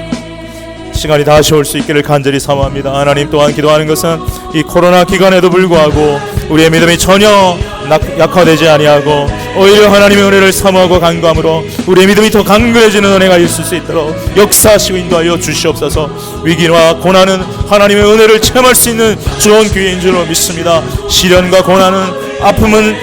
시간이 다시 올 수 있기를 간절히 사모합니다. 하나님, 또한 기도하는 것은 이 코로나 기간에도 불구하고 우리의 믿음이 전혀 약화되지 아니하고 오히려 하나님의 은혜를 사모하고 간구함으로 우리의 믿음이 더 강건해지는 은혜가 있을 수 있도록 역사하시고 인도하여 주시옵소서. 위기와 고난은 하나님의 은혜를 체험할 수 있는 좋은 기회인 줄로 믿습니다. 시련과 고난은, 아픔은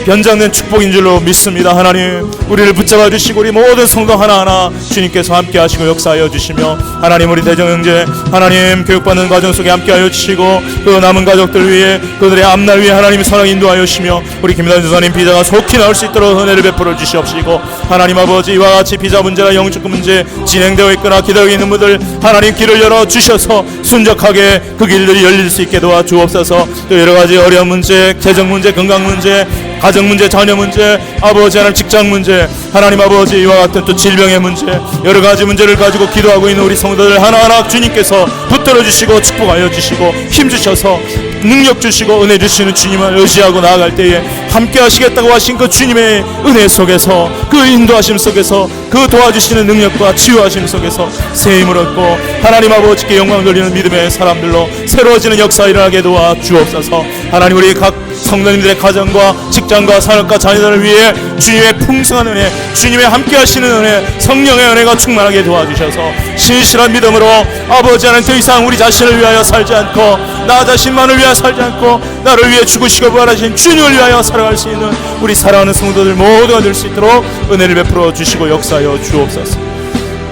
변장된 축복인 줄로 믿습니다. 하나님, 우리를 붙잡아 주시고 우리 모든 성도 하나하나 주님께서 함께 하시고 역사하여 주시며, 하나님 우리 대정형제 하나님 교육받는 과정 속에 함께 하여 주시고, 그 남은 가족들 위해 그들의 앞날 위해 하나님 사랑 인도하여 주시며, 우리 김단 주사님 비자가 속히 나올 수 있도록 은혜를 베풀어 주시옵시고, 하나님 아버지 이와 같이 비자 문제나 영주권 문제 진행되어 있거나 기다리고 있는 분들 하나님 길을 열어 주셔서 순적하게 그 길들이 열릴 수 있게 도와 주옵소서. 또 여러 가지 어려운 문제, 재정 문제, 건강 문제, 가정 문제, 자녀 문제, 아버지 하나님 직장 문제, 하나님 아버지 이와 같은 또 질병의 문제, 여러 가지 문제를 가지고 기도하고 있는 우리 성도들 하나하나 주님께서 붙들어 주시고 축복하여 주시고 힘 주셔서 능력 주시고 은혜 주시는 주님을 의지하고 나아갈 때에 함께 하시겠다고 하신 그 주님의 은혜 속에서, 그 인도하심 속에서, 그 도와주시는 능력과 치유하심 속에서 새 힘을 얻고 하나님 아버지께 영광 돌리는 믿음의 사람들로 새로워지는 역사 일어나게 도와 주옵소서. 하나님 우리 각 성도님들의 가정과 직장과 사역과 자녀들을 위해 주님의 풍성한 은혜, 주님의 함께 하시는 은혜, 성령의 은혜가 충만하게 도와주셔서 신실한 믿음으로 아버지 하나님 더 이상 우리 자신을 위하여 살지 않고 나 자신만을 위하여 살지 않고 나를 위해 죽으시고 부활하신 주님을 위하여 살아갈 수 있는 우리 사랑하는 성도들 모두가 될 수 있도록 은혜를 베풀어 주시고 역사하여 주옵소서.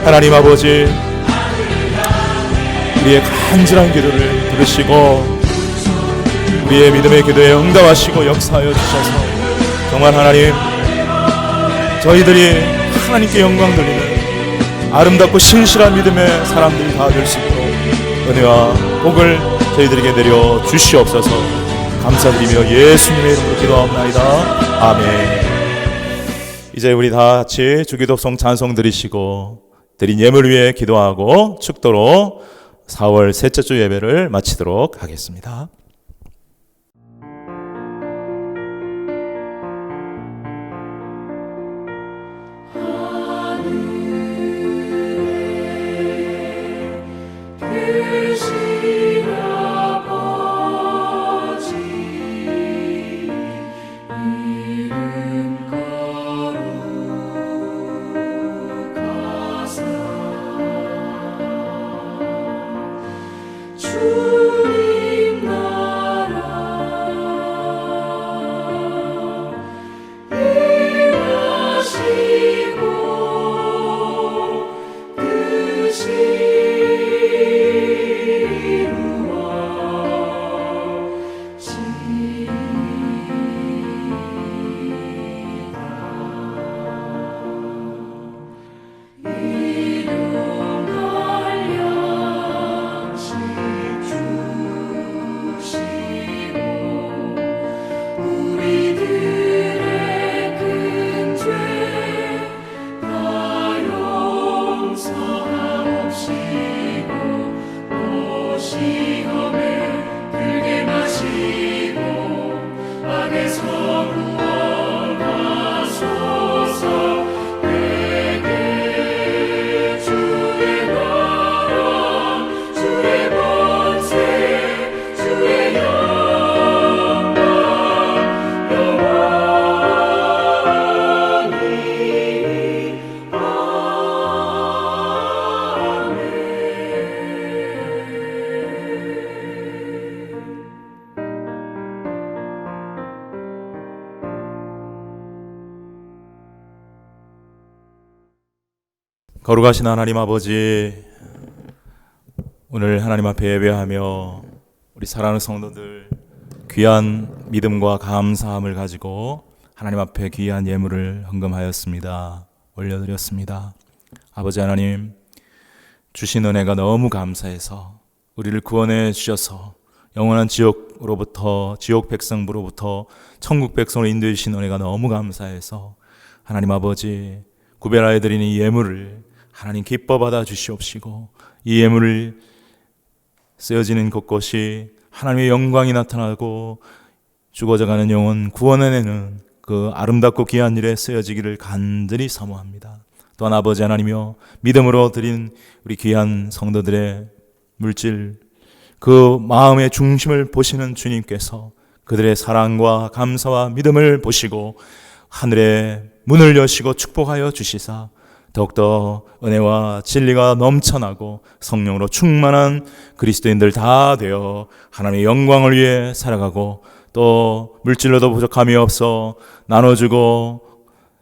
하나님 아버지, 우리의 간절한 기도를 들으시고 우리의 믿음의 기도에 응답하시고 역사하여 주셔서 정말 하나님, 저희들이 하나님께 영광 돌리는 아름답고 신실한 믿음의 사람들이 다 될 수 있도록 은혜와 복을 저희들에게 내려 주시옵소서. 감사드리며 예수님의 이름으로 기도하옵나이다. 아멘. 이제 우리 다 같이 주기도송 찬송 드리시고 드린 예물을 위해 기도하고 축도로 4월 셋째 주 예배를 마치도록 하겠습니다. 주님 나라 일하시고 뜻이 거룩하신 하나님 아버지, 오늘 하나님 앞에 예배하며 우리 사랑하는 성도들 귀한 믿음과 감사함을 가지고 하나님 앞에 귀한 예물을 헌금하였습니다. 올려드렸습니다. 아버지 하나님, 주신 은혜가 너무 감사해서 우리를 구원해 주셔서 영원한 지옥으로부터, 지옥 백성부로부터 천국 백성으로 인도해 주신 은혜가 너무 감사해서 하나님 아버지, 구별하여 드리는 이 예물을 하나님 기뻐 받아 주시옵시고, 이 예물을 쓰여지는 곳곳이 하나님의 영광이 나타나고 죽어져가는 영혼 구원해내는 그 아름답고 귀한 일에 쓰여지기를 간절히 사모합니다. 또한 아버지 하나님이여, 믿음으로 드린 우리 귀한 성도들의 물질, 그 마음의 중심을 보시는 주님께서 그들의 사랑과 감사와 믿음을 보시고 하늘의 문을 여시고 축복하여 주시사 더욱더 은혜와 진리가 넘쳐나고 성령으로 충만한 그리스도인들 다 되어 하나님의 영광을 위해 살아가고 또 물질로도 부족함이 없어 나눠주고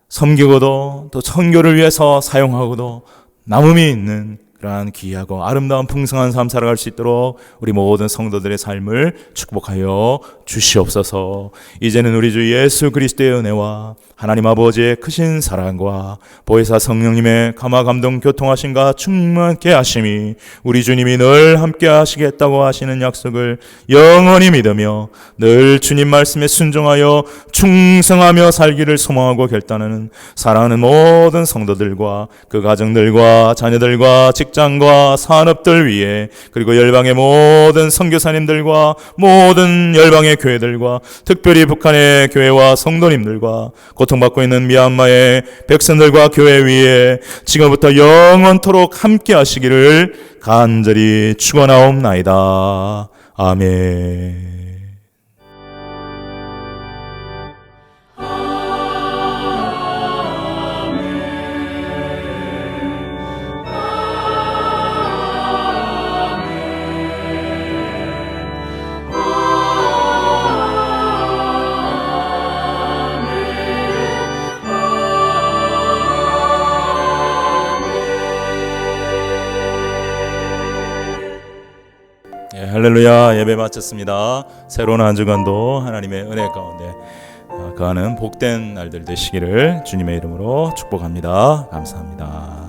섬기고도 또 선교를 위해서 사용하고도 남음이 있는 그러한 귀하고 아름다운 풍성한 삶 살아갈 수 있도록 우리 모든 성도들의 삶을 축복하여 주시옵소서. 이제는 우리 주 예수 그리스도의 은혜와 하나님 아버지의 크신 사랑과 보혜사 성령님의 감화 감동 교통하심과 충만케 하심이 우리 주님이 늘 함께 하시겠다고 하시는 약속을 영원히 믿으며 늘 주님 말씀에 순종하여 충성하며 살기를 소망하고 결단하는 사랑하는 모든 성도들과 그 가정들과 자녀들과 직장과 산업들 위해 그리고 열방의 모든 선교사님들과 모든 열방의 교회들과 특별히 북한의 교회와 성도님들과 고통받고 있는 미얀마의 백성들과 교회 위에 지금부터 영원토록 함께 하시기를 간절히 축원하옵나이다. 아멘. 할렐루야. 예배 마쳤습니다. 새로운 한 주간도 하나님의 은혜 가운데 거하는 복된 날들 되시기를 주님의 이름으로 축복합니다. 감사합니다.